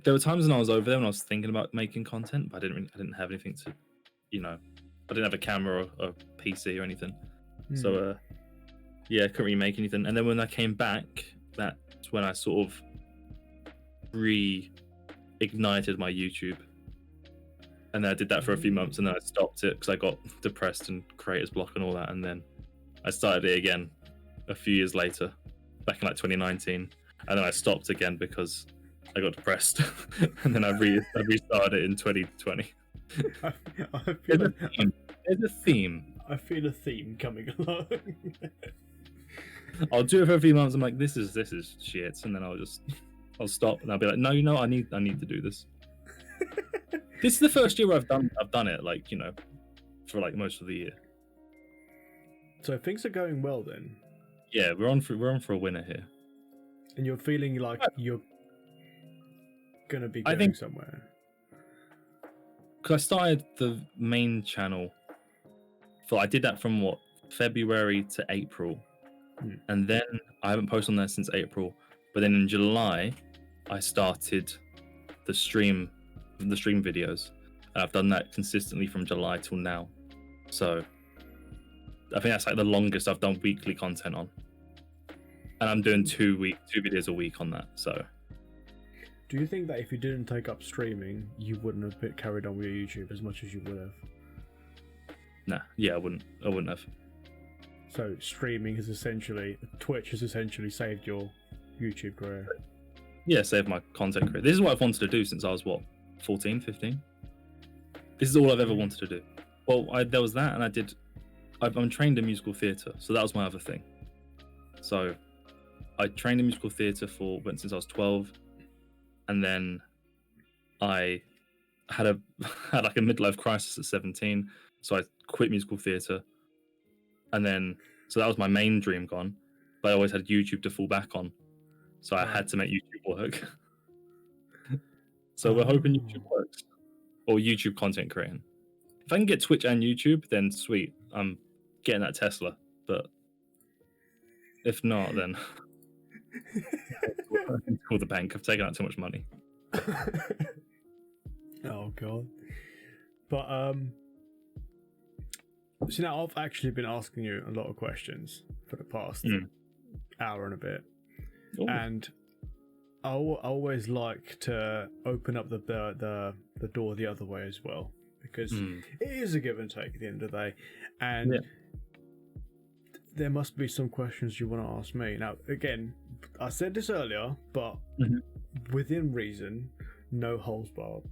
There were times when I was over there when I was thinking about making content, but I didn't have anything to, I didn't have a camera or a PC or anything. So I couldn't really make anything. And then when I came back, that's when I sort of reignited my YouTube. And then I did that for a few months, and then I stopped it because I got depressed and creator's block and all that. And then I started it again a few years later, back in like 2019. And then I stopped again because I got depressed. And then I restarted it in 2020. There's a theme. I feel a theme coming along. I'll do it for a few months. I'm like, this is shit, and then I'll stop, and I'll be like, no, I need to do this. This is the first year where I've done it, like, for like most of the year. So things are going well then. Yeah, we're on for a winner here. And you're feeling like you're gonna be going somewhere. Because I started the main channel. I did that from February to April, and then I haven't posted on there since April. But then in July, I started the stream videos, and I've done that consistently from July till now. So I think that's like the longest I've done weekly content on, and I'm doing two videos a week on that. So Do you think that if you didn't take up streaming, you wouldn't have carried on with your YouTube as much as you would have? nah, yeah, I wouldn't have. So Twitch has essentially saved your YouTube career. Yeah, save my content career. This is what I've wanted to do since I was 14, 15. This is all I've ever wanted to do. Well, there was that, and I'm trained in musical theatre, so that was my other thing. So I trained in musical theatre since I was 12, and then I had like a midlife crisis at 17, so I quit musical theatre, and then so that was my main dream gone, but I always had YouTube to fall back on, so I had to make YouTube work. So we're hoping YouTube works, or YouTube content creating. If I can get Twitch and YouTube, then sweet, I'm getting that Tesla. But if not, then call the bank. I've taken out too much money. Oh god. But so now I've actually been asking you a lot of questions for the past hour and a bit. Ooh. And I always like to open up the door the other way as well, because it is a give and take at the end of the day, and there must be some questions you want to ask me. Now, again, I said this earlier, but within reason, no holes barred.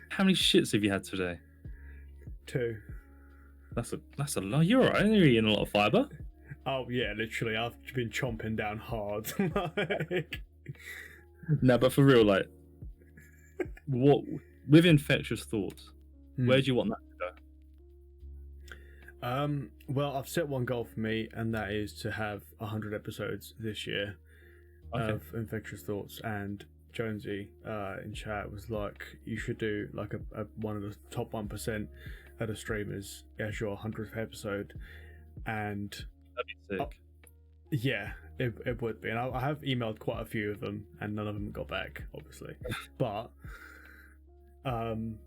How many shits have you had today? 2. That's a lot. You're alright. You're eating a lot of fibre. Oh yeah, literally, I've been chomping down hard. No, but for real, like, what with Infectious Thoughts, where do you want that to go? Well, I've set one goal for me, and that is to have 100 episodes this year of Infectious Thoughts. And Jonesy in chat was like, you should do like a one of the top 1% of the streamers as your 100th episode, and that'd be sick. Yeah, it would be. And I have emailed quite a few of them, and none of them got back, obviously. But and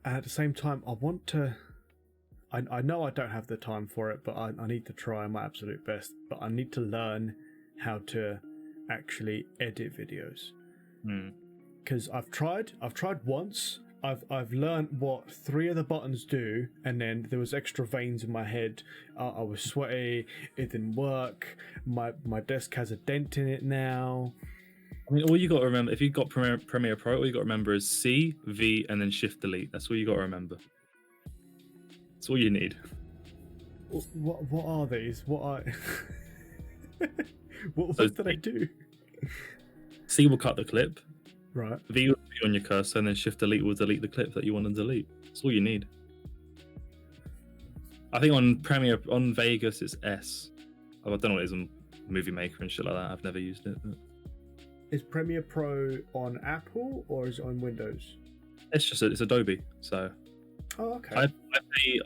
at the same time, I want to. I know I don't have the time for it, but I need to try my absolute best. But I need to learn how to actually edit videos, because I've tried once. I've learned what 3 of the buttons do, and then there was extra veins in my head. I was sweaty. It didn't work. My desk has a dent in it now. I mean, all you got to remember, if you've got Premiere Pro, all you got to remember is C, V, and then Shift Delete. That's all you got to remember. That's all you need. What are these? What did I do? C will cut the clip. Right. V will be on your cursor, and then Shift Delete will delete the clip that you want to delete. That's all you need. I think on Vegas it's S. I don't know what it is on Movie Maker and shit like that. I've never used it. But... Is Premiere Pro on Apple or is it on Windows? It's Adobe. So. Oh, okay.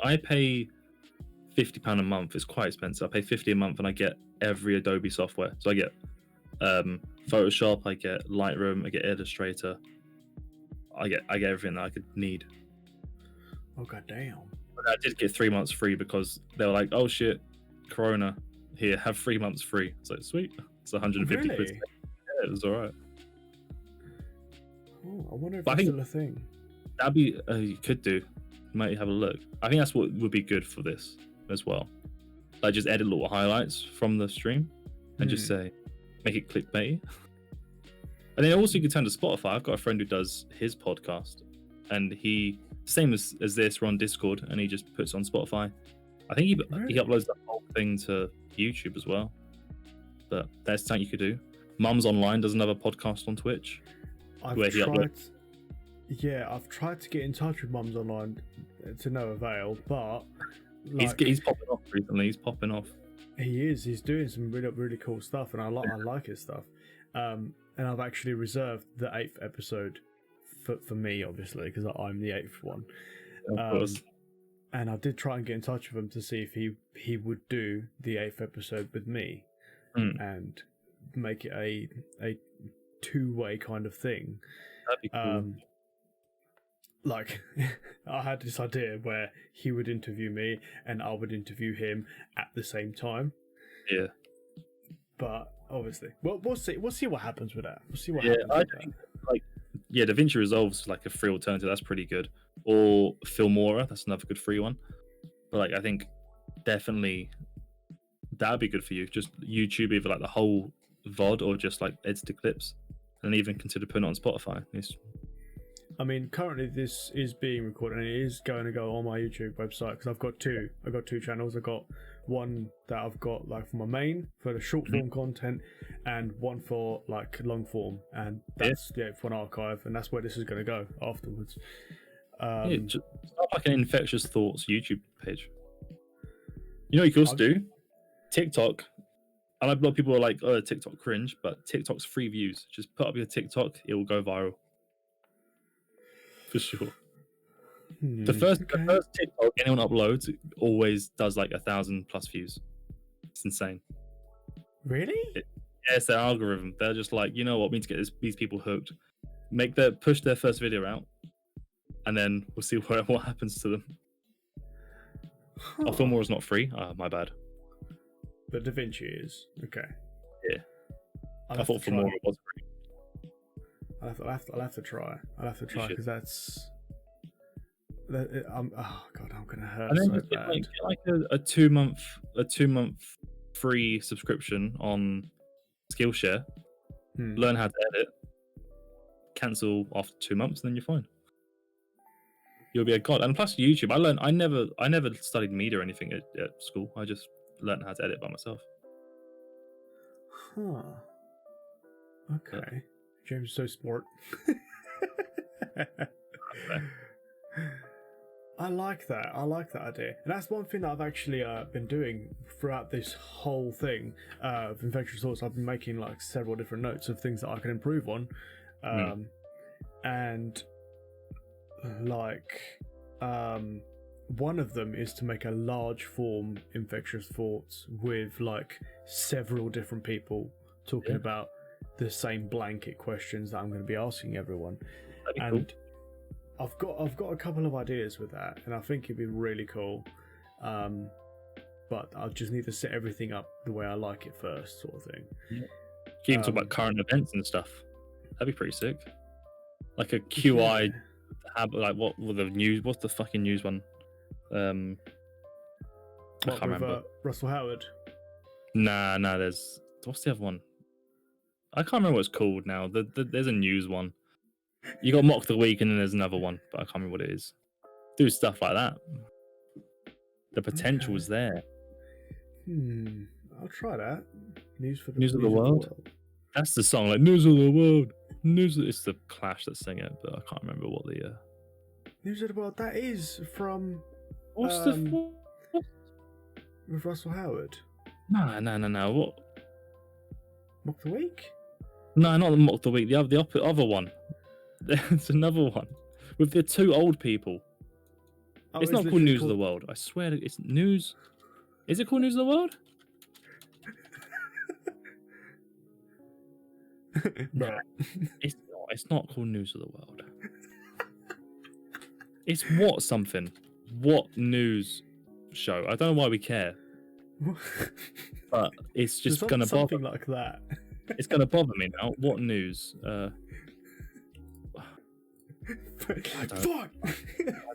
I pay £50 a month. It's quite expensive. I pay $50 a month, and I get every Adobe software. So I get Photoshop, I get Lightroom, I get Illustrator, I get everything that I could need. Oh god damn. But I did get 3 months free because they were like, oh shit, Corona, here, have 3 months free. It's like, sweet, it's 150 quid. Yeah, it was alright. Oh, I wonder if that's still a thing. That'd be you could do. Might have a look. I think that's what would be good for this as well. Like, just edit little highlights from the stream and just say, make it clickbait. And then also you can turn to Spotify. I've got a friend who does his podcast, and he, same as this, we're on Discord, and he just puts on Spotify. I think he uploads the whole thing to YouTube as well. But that's something you could do. Mums Online does another podcast on Twitch. I've tried to get in touch with Mums Online to no avail, but like, he's popping off recently. He's popping off. He is. He's doing some really, really cool stuff, and I like his stuff. And I've actually reserved the 8th episode for me, obviously, because I'm the 8th one. Of course. and I did try and get in touch with him to see if he would do the 8th episode with me and make it a two-way kind of thing. That'd be cool. Like, I had this idea where he would interview me and I would interview him at the same time. Yeah. But obviously, well, we'll see. We'll see what happens with that. We'll see what Yeah, happens. I with think DaVinci Resolve's like a free alternative. That's pretty good. Or Filmora, that's another good free one. But like, I think definitely that'd be good for you. Just YouTube, either like the whole VOD or just like edited clips, and even consider putting it on Spotify. I mean, currently this is being recorded and it is going to go on my YouTube website because I've got two. I've got two channels. I've got one that I've got like for my main for the short form content, and one for like long form, and that's for an archive, and that's where this is going to go afterwards. Just start like an Infectious Thoughts YouTube page. You know what you can also do? TikTok. I know a lot of people are like, "Oh, TikTok cringe," but TikTok's free views. Just put up your TikTok; it will go viral. For sure. The first TikTok anyone uploads always does like 1,000+ views. It's insane. Really? It's their algorithm. They're just like, you know what, we need to get these people hooked. Push their first video out, and then we'll see what happens to them. Huh. Filmora is not free. My bad. But DaVinci is okay. Yeah. I thought Filmora was free. I'll have to try. I'll have to try because that's. Oh god, I'm gonna hurt. And then so just bad. get like a 2-month free subscription on Skillshare. Learn how to edit. Cancel after 2 months, and then you're fine. You'll be a god. And plus YouTube, I never studied media or anything at school. I just learned how to edit by myself. Huh. Okay. Yeah. James is so smart. I like that. I like that idea. And that's one thing that I've actually been doing throughout this whole thing of Infectious Thoughts. I've been making like several different notes of things that I can improve on. And like one of them is to make a large form Infectious Thoughts with like several different people talking about the same blanket questions that I'm going to be asking everyone. That'd be cool. I've got a couple of ideas with that, and I think it'd be really cool. But I just need to set everything up the way I like it first, sort of thing. Yeah. You can talk about current events and stuff. That'd be pretty sick. Like a QI, like what the news? What's the fucking news one? I can't remember. Russell Howard. Nah. What's the other one? I can't remember what it's called now. There's a news one. You got Mock the Week, and then there's another one, but I can't remember what it is. Do stuff like that. The potential is there. I'll try that. News of the world. That's the song, like News of the World. It's the Clash that sing it, but I can't remember what the. News of the World. That is from. What's with Russell Howard? No. What? Mock the Week? No, not the Mock the Week. The other one. There's another one with the two old people. It's not called News of the World. I swear it's News. Is it called News of the World? No. It's not called News of the World. It's what news show? I don't know why we care. But it's just gonna bother. Something like that. It's gonna bother me now. What news? I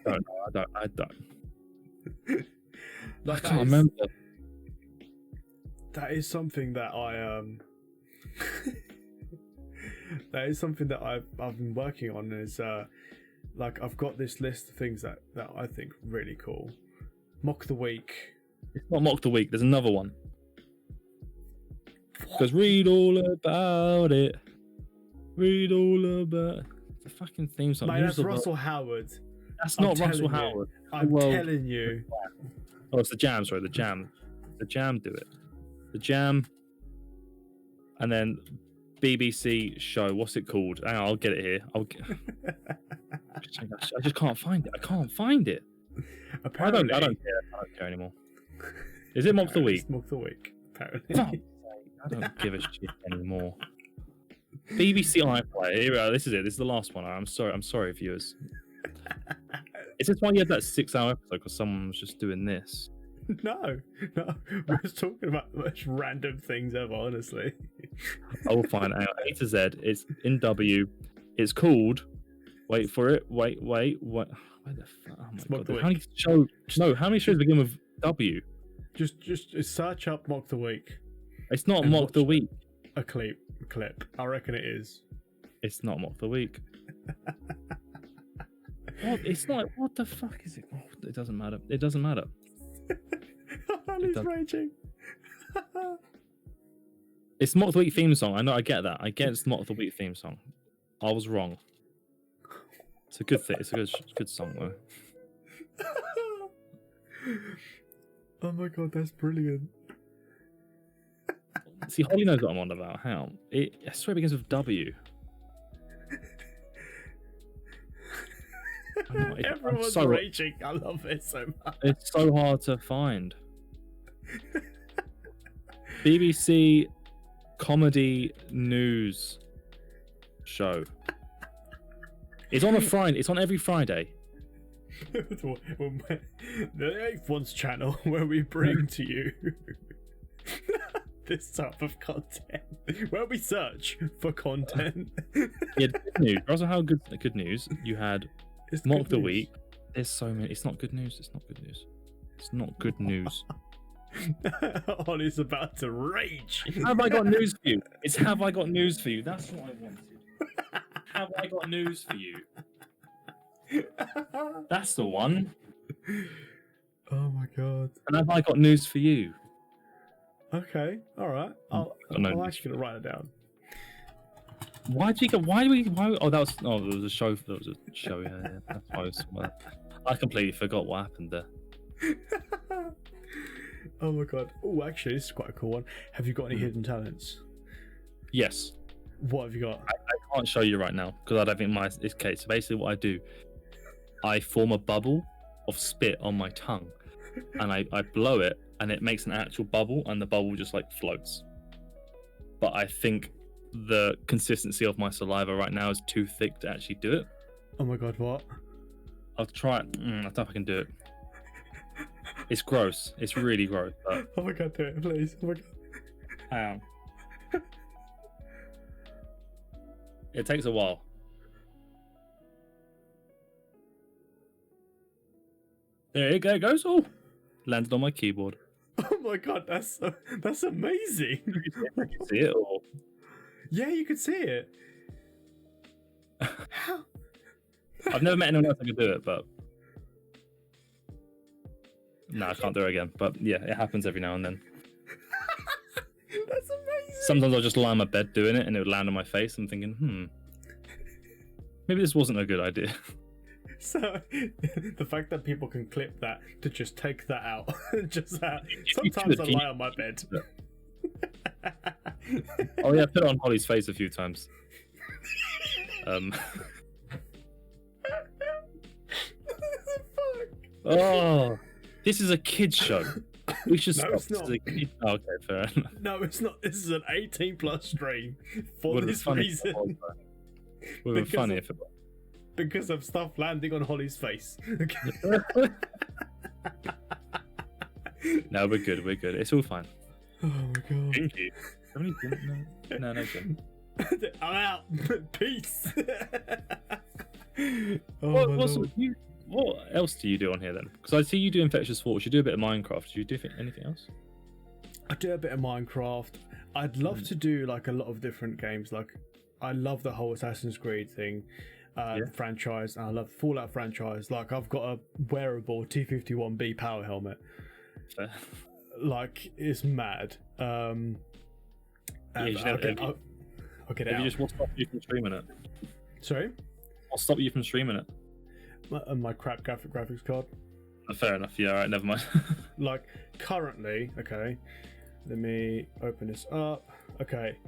don't know. I can't remember. That is something that that is something that I've been working on. Is like I've got this list of things that I think really cool. Mock the Week. It's not Mock the Week. There's another one. Because read all about it. Read all about the fucking theme song. Mate, that's Russell Howard. That's not Russell Howard. I'm telling you. Oh, it's the Jam. Sorry, the Jam. The Jam do it. The Jam. And then BBC show. What's it called? Hang on, I'll get it here. I just can't find it. I can't find it. Apparently, I don't care. I don't care anymore. Is it mock the week? It's mock the week. Apparently. I don't give a shit anymore. BBC iPlayer. Here we are. This is it. This is the last one. I'm sorry. I'm sorry, viewers. Is this why you had that 6-hour episode? Because someone was just doing this. No. We're just talking about the most random things ever, honestly. I will find out. A to Z. It's in W. It's called. Wait for it. Wait. Where the fuck? Oh my god. How many shows begin with W? Just search up mock the week. It's not mock the week. A clip. I reckon it is. It's not mock the week. What? It's not. What the fuck is it? Oh, it doesn't matter. It doesn't matter. He's raging. It's mock the week theme song. I know. I get that. I get it's mock the week theme song. I was wrong. It's a good thing. It's a good song though. Oh my god, that's brilliant. See, Holly knows what I'm on about. How? I swear it begins with W. Everyone's raging. I love it so much. It's so hard to find. BBC comedy news show. It's on a Friday. It's on every Friday. The 8th One's channel where we bring to you this type of content, where we search for content. Yeah, good news. Also, how good news you had. It's mock the week. There's so many. It's not good news. It's not good news. It's not good news. Ollie's about to rage. Have I got news for you? It's have I got news for you? That's what I wanted. Have I got news for you? That's the one. Oh my god. And have I got news for you? Okay, all right. I'm actually gonna write it down. Why do we? Oh, there was a show. There was a show. Yeah. That's why I completely forgot what happened there. Oh my god. Oh, actually, this is quite a cool one. Have you got any hidden talents? Yes. What have you got? I can't show you right now because I don't think it's okay. So basically, what I do, I form a bubble of spit on my tongue, and I blow it, and it makes an actual bubble, and the bubble just like floats. But I think the consistency of my saliva right now is too thick to actually do it. Oh my god, what? I'll try it. I don't know if I can do it. It's gross. It's really gross. But... Oh my god, do it, please. Oh my god. I am. It takes a while. There it goes. Oh, landed on my keyboard. Oh my god, that's amazing. You can see it, or... Yeah, you could see it. How? I've never met anyone else that could do it, but no, I can't do it again. But yeah, it happens every now and then. That's amazing. Sometimes I'll just lie on my bed doing it, and it would land on my face. I'm thinking, maybe this wasn't a good idea. So, the fact that people can clip that to just take that out, sometimes I lie on my bed. Oh yeah, I put it on Holly's face a few times. Oh, this is a kids show. We should stop. It's not. Oh, okay, fair enough. No, it's not. This is an 18+ stream for this reason. Would have been funny if it was. Because of stuff landing on Holly's face. No, we're good. We're good. It's all fine. Oh my god. Thank you. No, good. I'm out. Peace. What else do you do on here then? Because I see you do Infectious Thoughts. You do a bit of Minecraft. Do you do anything else? I do a bit of Minecraft. I'd love to do like a lot of different games. Like, I love the whole Assassin's Creed thing. Franchise, and I love the Fallout franchise. Like, I've got a wearable T-51B power helmet. Fair. Like, it's mad. And I'll get it out. What stopped you from streaming it? Sorry? What stopped you from streaming it? My crap graphics card. Fair enough. Yeah, alright, never mind. Like, currently, okay, let me open this up. Okay,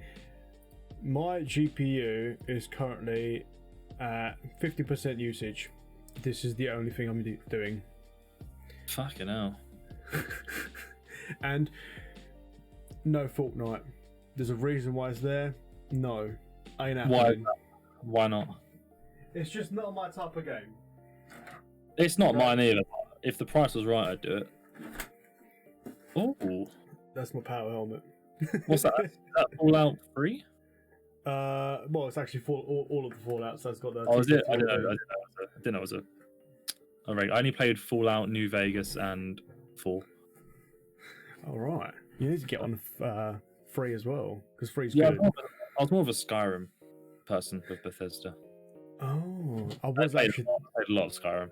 my GPU is currently at 50% usage. This is the only thing I'm doing. Fucking hell. And no Fortnite. There's a reason why it's there. No, ain't happening. Why not? It's just not my type of game. It's not mine either. If the price was right, I'd do it. Oh, That's my power helmet. what's that? Is that Fallout 3? Well, it's actually all of the Fallout, so it's got the. Oh, is it? I didn't know it was a. Alright, I only played Fallout New Vegas and 4. All right, you need to get on 3 as well because 3's Yeah, good. I was more of a Skyrim person with Bethesda. Oh, I I played actually. a lot of Skyrim.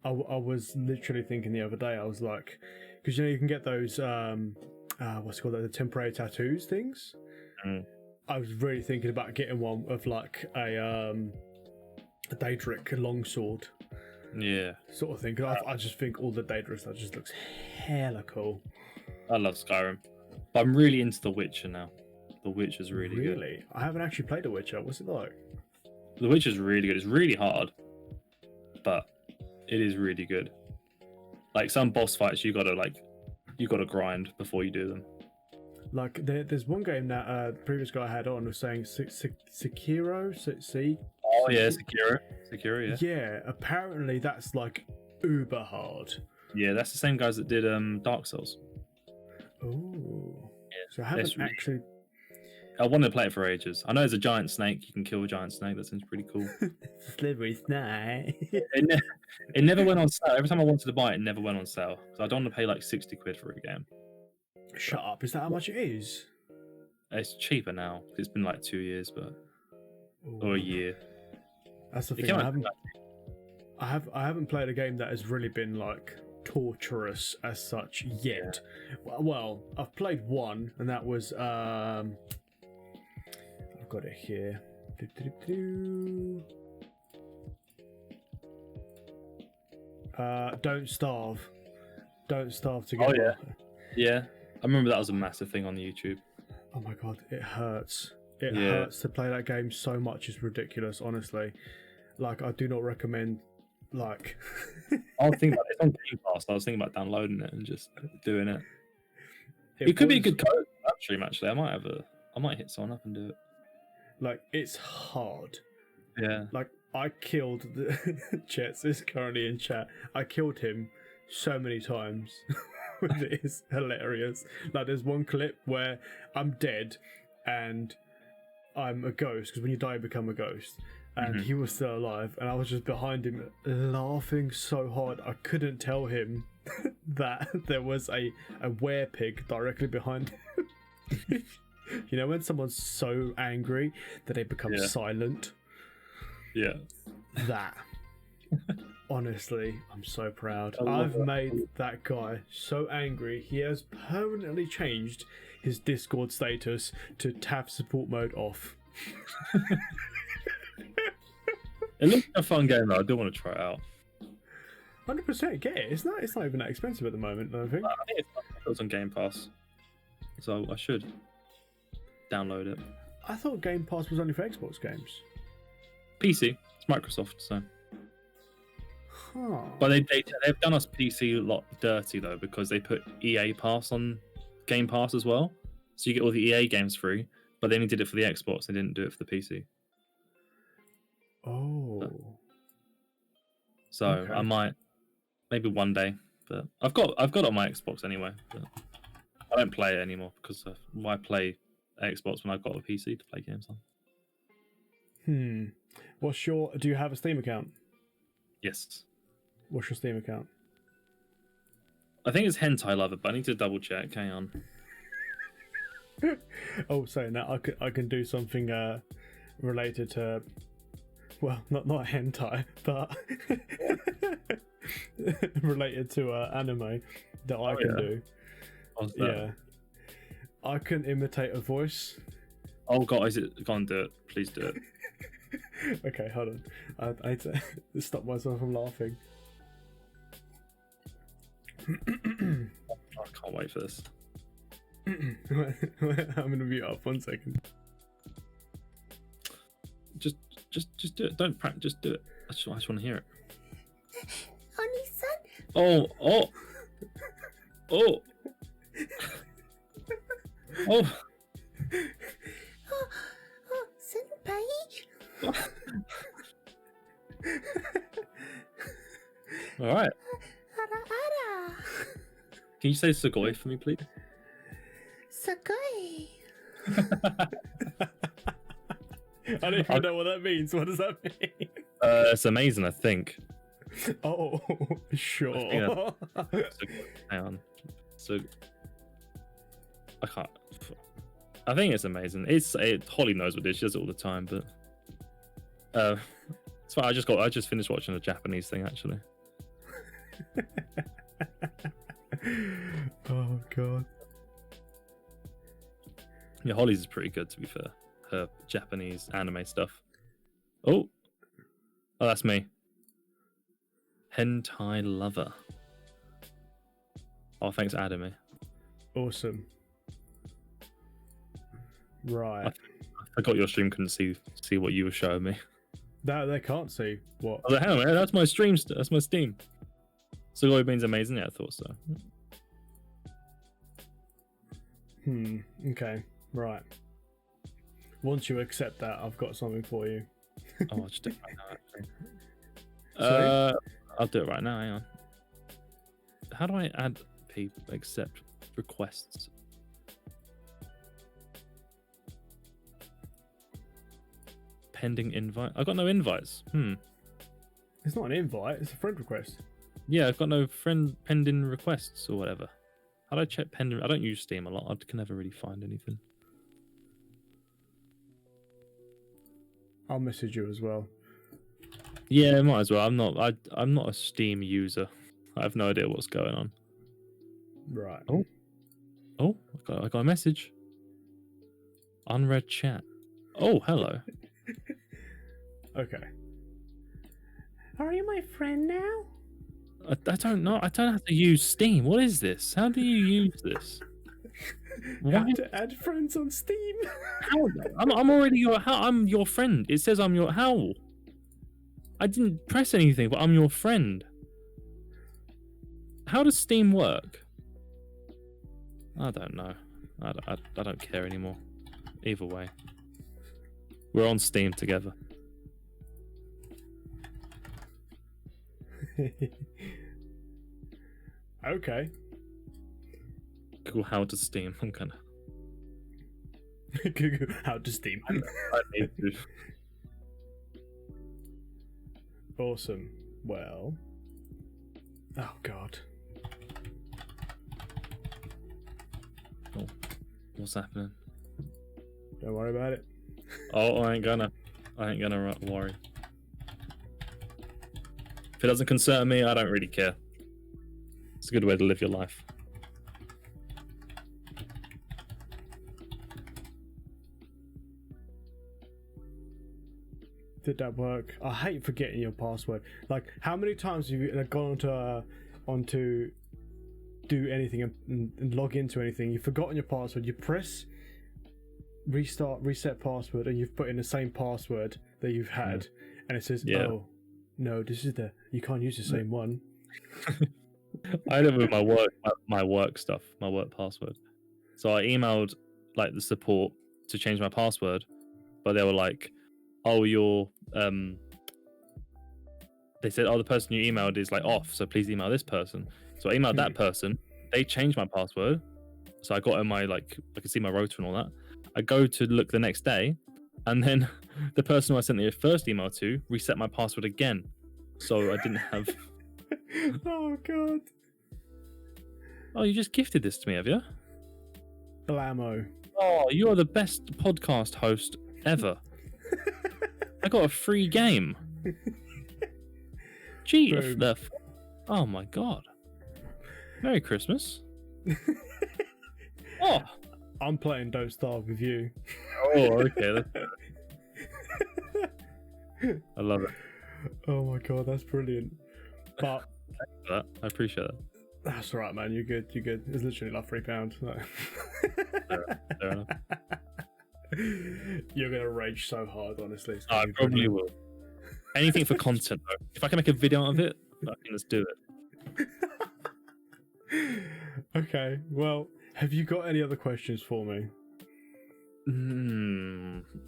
I was literally thinking the other day. I was like, because you can get those what's it called, the temporary tattoos things. Mm. I was really thinking about getting one of like a Daedric longsword. Yeah, Sort of thing. 'Cause I just think all the Daedric stuff just looks hella cool. I love Skyrim, but I'm really into The Witcher now. The Witcher's really good. Really? I haven't actually played The Witcher. What's it like? The Witcher's really good. It's really hard, but it is really good. Like some boss fights, you gotta grind before you do them. Like there's one game that the previous guy I had on was saying Sekiro. Oh yeah, Sekiro, yeah. Yeah, apparently that's like uber hard. Yeah, that's the same guys that did Dark Souls. Oh. Yeah, So I haven't really... actually. I wanted to play it for ages. I know there's a giant snake. You can kill a giant snake. That seems pretty cool. Slippery snake. It never went on sale. Every time I wanted to buy it, it never went on sale. So I don't want to pay like 60 quid for a game. Shut up! Is that how much it is? It's cheaper now. It's been like 2 years, or a year. That's the It thing. came out I haven't played a game that has really been like torturous as such yet. Well, I've played one, and that was I've got it here. Don't Starve. Don't Starve Together. Oh, yeah. I remember that was a massive thing on YouTube. Oh my god, it hurts. It hurts to play that game so much. It's ridiculous, honestly. Like, I do not recommend. Like, I was thinking about it. It's on Game Pass. I was thinking about downloading it and just doing it. It could be a good code stream. Actually, I might hit someone up and do it. Like, it's hard. Yeah. Like, I killed the Chets is currently in chat. I killed him so many times. It is hilarious. Like, there's one clip where I'm dead and I'm a ghost, because when you die you become a ghost, and he was still alive, and I was just behind him laughing so hard I couldn't tell him that there was a werepig directly behind him. You know when someone's so angry that they become silent? Yeah. That. Honestly, I'm so proud. I've made that guy so angry, he has permanently changed his Discord status to tab support mode off. It looks like a fun game though. I do want to try it out. 100% get it. It's not even that expensive at the moment, I don't think. I think it's on Game Pass, so I should download it. I thought Game Pass was only for Xbox games. PC. It's Microsoft, so. Huh. But they've done us PC a lot dirty though, because they put EA Pass on Game Pass as well, so you get all the EA games free. But they only did it for the Xbox. They didn't do it for the PC. Oh. So Okay. I might, maybe one day, but I've got it on my Xbox anyway. But I don't play it anymore because why play Xbox when I've got a PC to play games on? Do you have a Steam account? Yes. What's your Steam account? I think it's Hentai Lover, but I need to double check. Hang on. Oh, saying that, I can do something related to, well, not hentai, but related to anime that I can do. What's that? Yeah, I can imitate a voice. Oh god, go on, do it. Please do it. Okay, hold on. I need to stop myself from laughing. I can't wait for this. I'm gonna mute up 1 second. Just do it. Don't practice. Just do it. I just want to hear it. Oh, oh, oh, oh. Senpai. All right. Ara ara. Can you say Sugoi for me, please? Sugoi. I don't even know what that means. What does that mean? It's amazing, I think. Oh, sure. Hang on. So I can't. I think it's amazing. Holly knows what it is. She does it all the time, but it's fine. I just finished watching a Japanese thing actually. Oh god. Yeah, Holly's is pretty good to be fair. Her Japanese anime stuff. Oh, that's me. Hentai lover. Oh, thanks, Adamy. Awesome. Right. I forgot your stream couldn't see what you were showing me. That they can't see what. I was like, hang on, man, that's my stream. That's my Steam. Sugoi means amazing. Yeah, I thought so. Okay. Right. Once you accept that, I've got something for you. Oh, I'll just do it right now. Actually. Sorry? I'll do it right now. Hang on. How do I add people? Accept requests. Pending invite. I got no invites. It's not an invite. It's a friend request. Yeah, I've got no pending requests or whatever. How do I check pending? I don't use Steam a lot. I can never really find anything. I'll message you as well. Yeah, might as well. I'm not a Steam user. I have no idea what's going on. Right. Oh, I got a message. Unread chat. Oh, hello. Okay. Are you my friend now? I don't know. I don't have to use Steam. What is this? How do you use this? How to add friends on Steam? How? I'm already I'm your friend. It says I'm your how. I didn't press anything, but I'm your friend. How does Steam work? I don't know. I don't care anymore. Either way, we're on Steam together. Okay. Google how to Steam. I'm gonna. Google how to Steam. I need to. Awesome. Well. Oh god. Oh, what's happening? Don't worry about it. Oh, I ain't gonna worry. If it doesn't concern me, I don't really care. It's a good way to live your life. Did that work? I hate forgetting your password. Like, how many times have you gone onto do anything and log into anything? You've forgotten your password. You press reset password, and you've put in the same password that you've had, and it says, "Oh, no, this is you can't use the same one." I did it with my work stuff, my work password. So I emailed like the support to change my password, but they were like, "Oh, they said, oh, the person you emailed is like off, so please email this person." So I emailed that person. They changed my password, so I got in my I could see my rotor and all that. I go to look the next day, and then the person who I sent the first email to reset my password again, so I didn't have. Oh god. Oh, you just gifted this to me, have you? Blammo. Oh, you are the best podcast host ever. I got a free game. Gee, oh my god. Merry Christmas. Oh, I'm playing Don't Starve with you. oh, okay. I love it. Oh my god, that's brilliant. But I appreciate that. that's all right, man. You're good. You're good. It's literally like £3. Fair enough. You're gonna rage so hard, honestly. I probably will. Anything for content, though. If I can make a video out of it, I can just do it. Okay, well, have you got any other questions for me?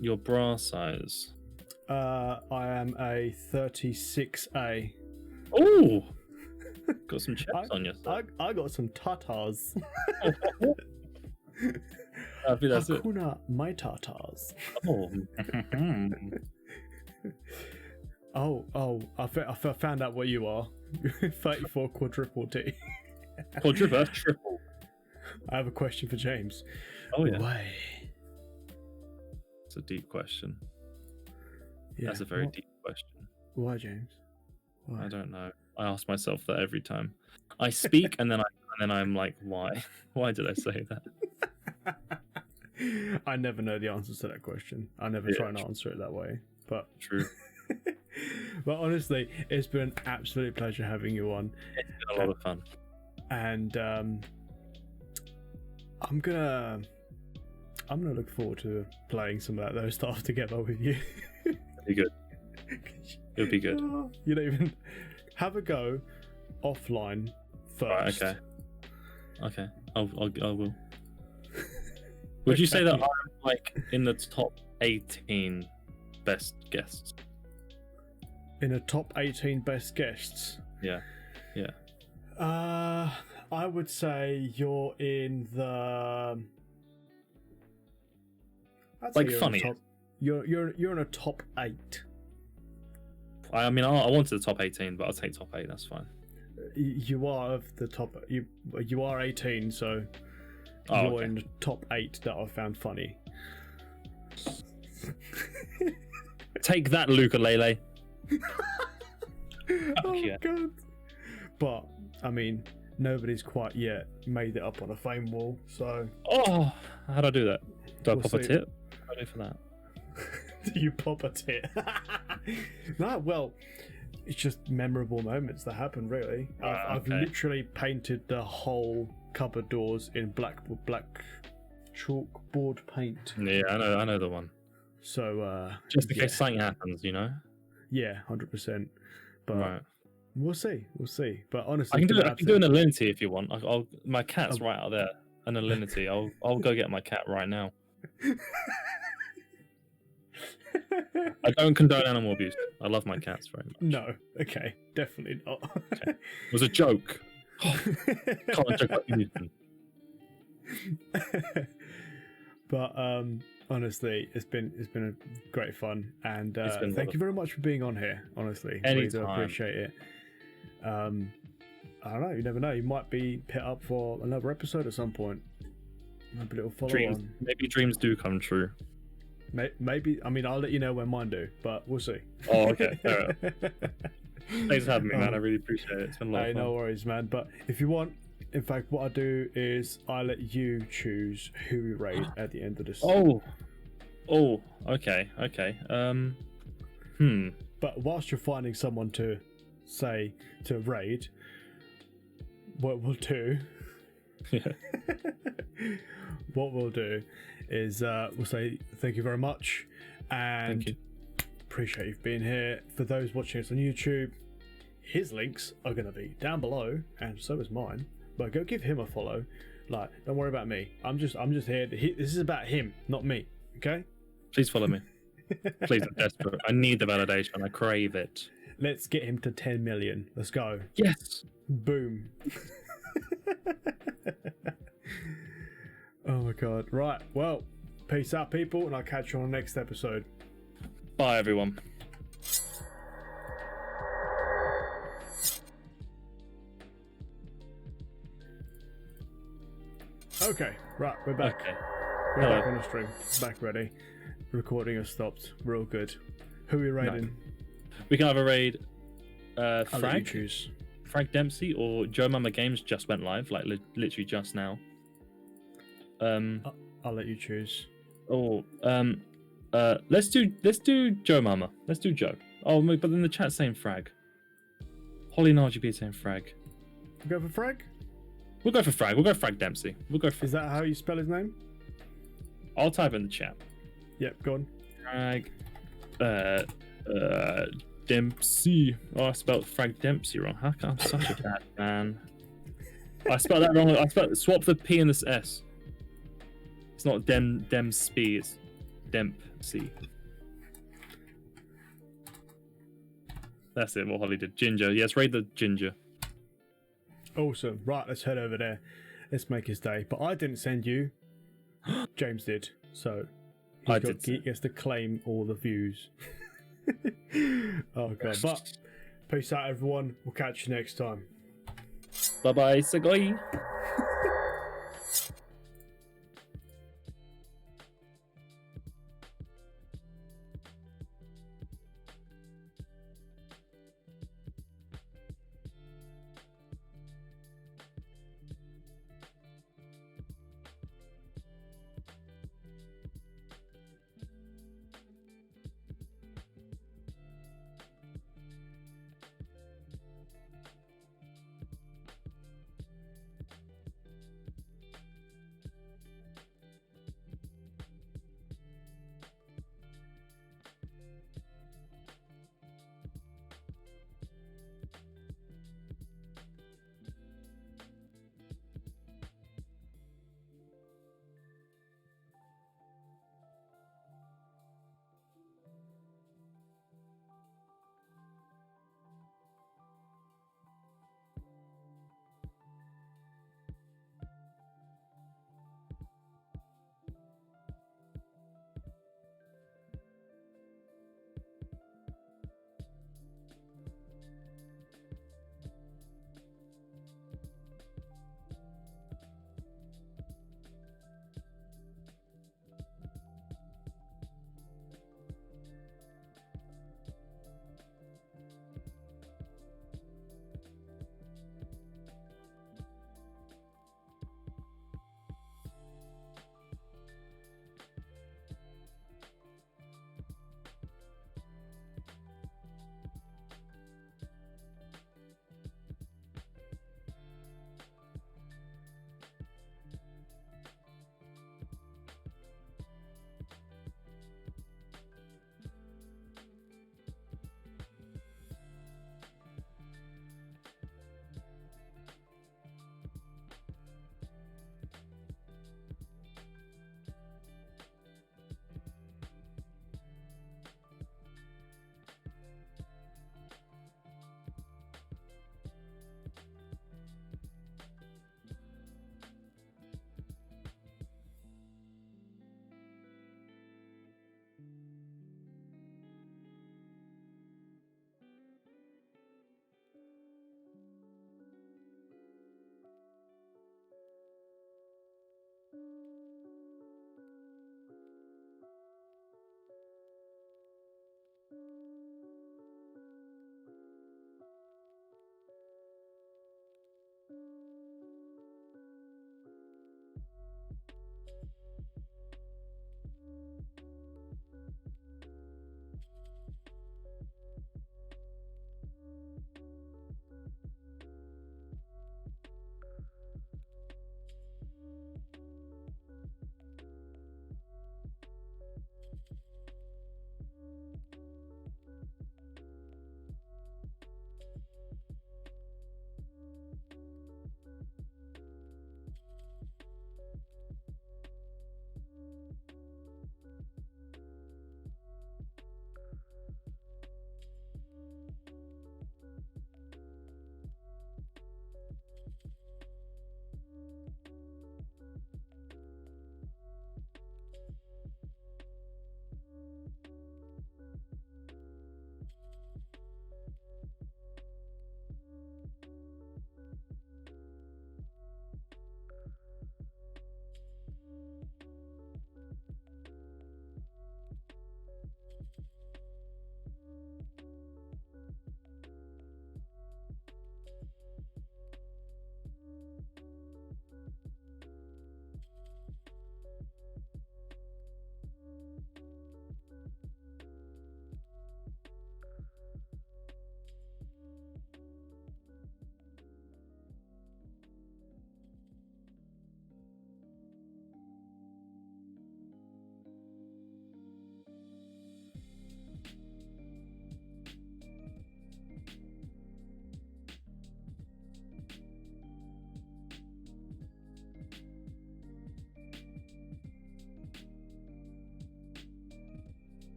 Your bra size. I am a 36A. Oh, got some chips on yourself. I got some tatas. I think that's it. Hakuna my tatas. Oh, I found out what you are. 34 quadruple T. quadruple, triple. I have a question for James. Oh yeah. Why? It's a deep question. Yeah, That's a very deep question. Why, James? Why? I don't know. I ask myself that every time. I speak and then I'm like, why? Why did I say that? I never know the answers to that question. I never try and answer it that way. But True. but honestly, it's been an absolute pleasure having you on. It's been a lot of fun. And I'm gonna look forward to playing some of those stuff together with you. It'll be good. It'll be good. You don't even have a go offline first. Right, okay. I will. Would you say that I'm like in the top 18 best guests? In a top 18 best guests? Yeah. I would say you're in the. Like funny. You're in a top 8. I mean, I wanted the top 18, but I'll take top 8. That's fine. You are of the top. You are 18, so you're in the top 8 that I found funny. Take that, Ukulele. Oh yeah. God! But I mean, nobody's quite yet made it up on a fame wall. So. Oh, how'd I do that? Do I We'll pop a see. tip? What do I do for that? Do you pop a tit? No, well, it's just memorable moments that happen. Really, I've okay. literally painted the whole cupboard doors in black chalkboard paint. Yeah, I know the one. So Just in case something happens, you know. yeah, 100%. But Right. we'll see. But honestly, I can do it's it. I can do an alinity if you want. My cat's Oh. right out there. An alinity. I'll go get my cat right now. I don't condone animal abuse. I love my cats very much. No, okay, definitely not. It was a joke. Can't joke like Newton. But honestly, it's been a great fun, and It's been a lot thank of you very much for being on here. Honestly, really do Anytime. appreciate it. I don't know. You never know. You might be put up for another episode at some point. Maybe a little follow on. Maybe dreams do come true. Maybe. I mean, I'll let you know when mine do, but we'll see. Oh, okay. Fair enough. Thanks for having me, man. I really appreciate it. It's been a lot Hey, of fun. no worries, man. But if you want, in fact, what I do is I let you choose who we raid at the end of this. Oh, okay. But whilst you're finding someone to raid, what we'll do, Yeah. what we'll do is we'll say thank you very much and Thank you. appreciate you being here. For those watching us on YouTube, his links are going to be down below, and so is mine. But go give him a follow. Like, don't worry about me. I'm just here. This is about him, not me. Okay? Please follow me. Please, I'm desperate. I need the validation. I crave it. Let's get him to 10 million. Let's go. Yes. Boom. Oh my god. Right. Well, peace out, people, and I'll catch you on the next episode. Bye, everyone. Okay. Right. We're back. Okay. We're Hello. back on the stream. Back ready. Recording has stopped. We're all good. Who are we raiding? We can either raid I'll let you Frag choose. Dempsey or Joe Mama Games just went live, like literally just now. I'll let you choose. Let's do Joe Mama. Let's do Joe. Oh, but then the chat's saying Frag. Holly and RGB saying Frag. Go for Frag? We'll go for Frag. We'll go Frag Dempsey. We'll go for. Is that how you spell his name? I'll type in the chat. Yep, go on. Frag. Dempsey. Oh, I spelled Frag Dempsey wrong. How come I'm such a bad man? I spelled that wrong. Swap the P and the S. It's not Dempsey. It's Dempsey. That's it. What Holly did. Ginger. Yes, raid the ginger. Awesome. Right, let's head over there. Let's make his day. But I didn't send you. James did. So he gets to claim all the views. Oh god. But peace out, everyone. We'll catch you next time. Bye bye. Sagoi.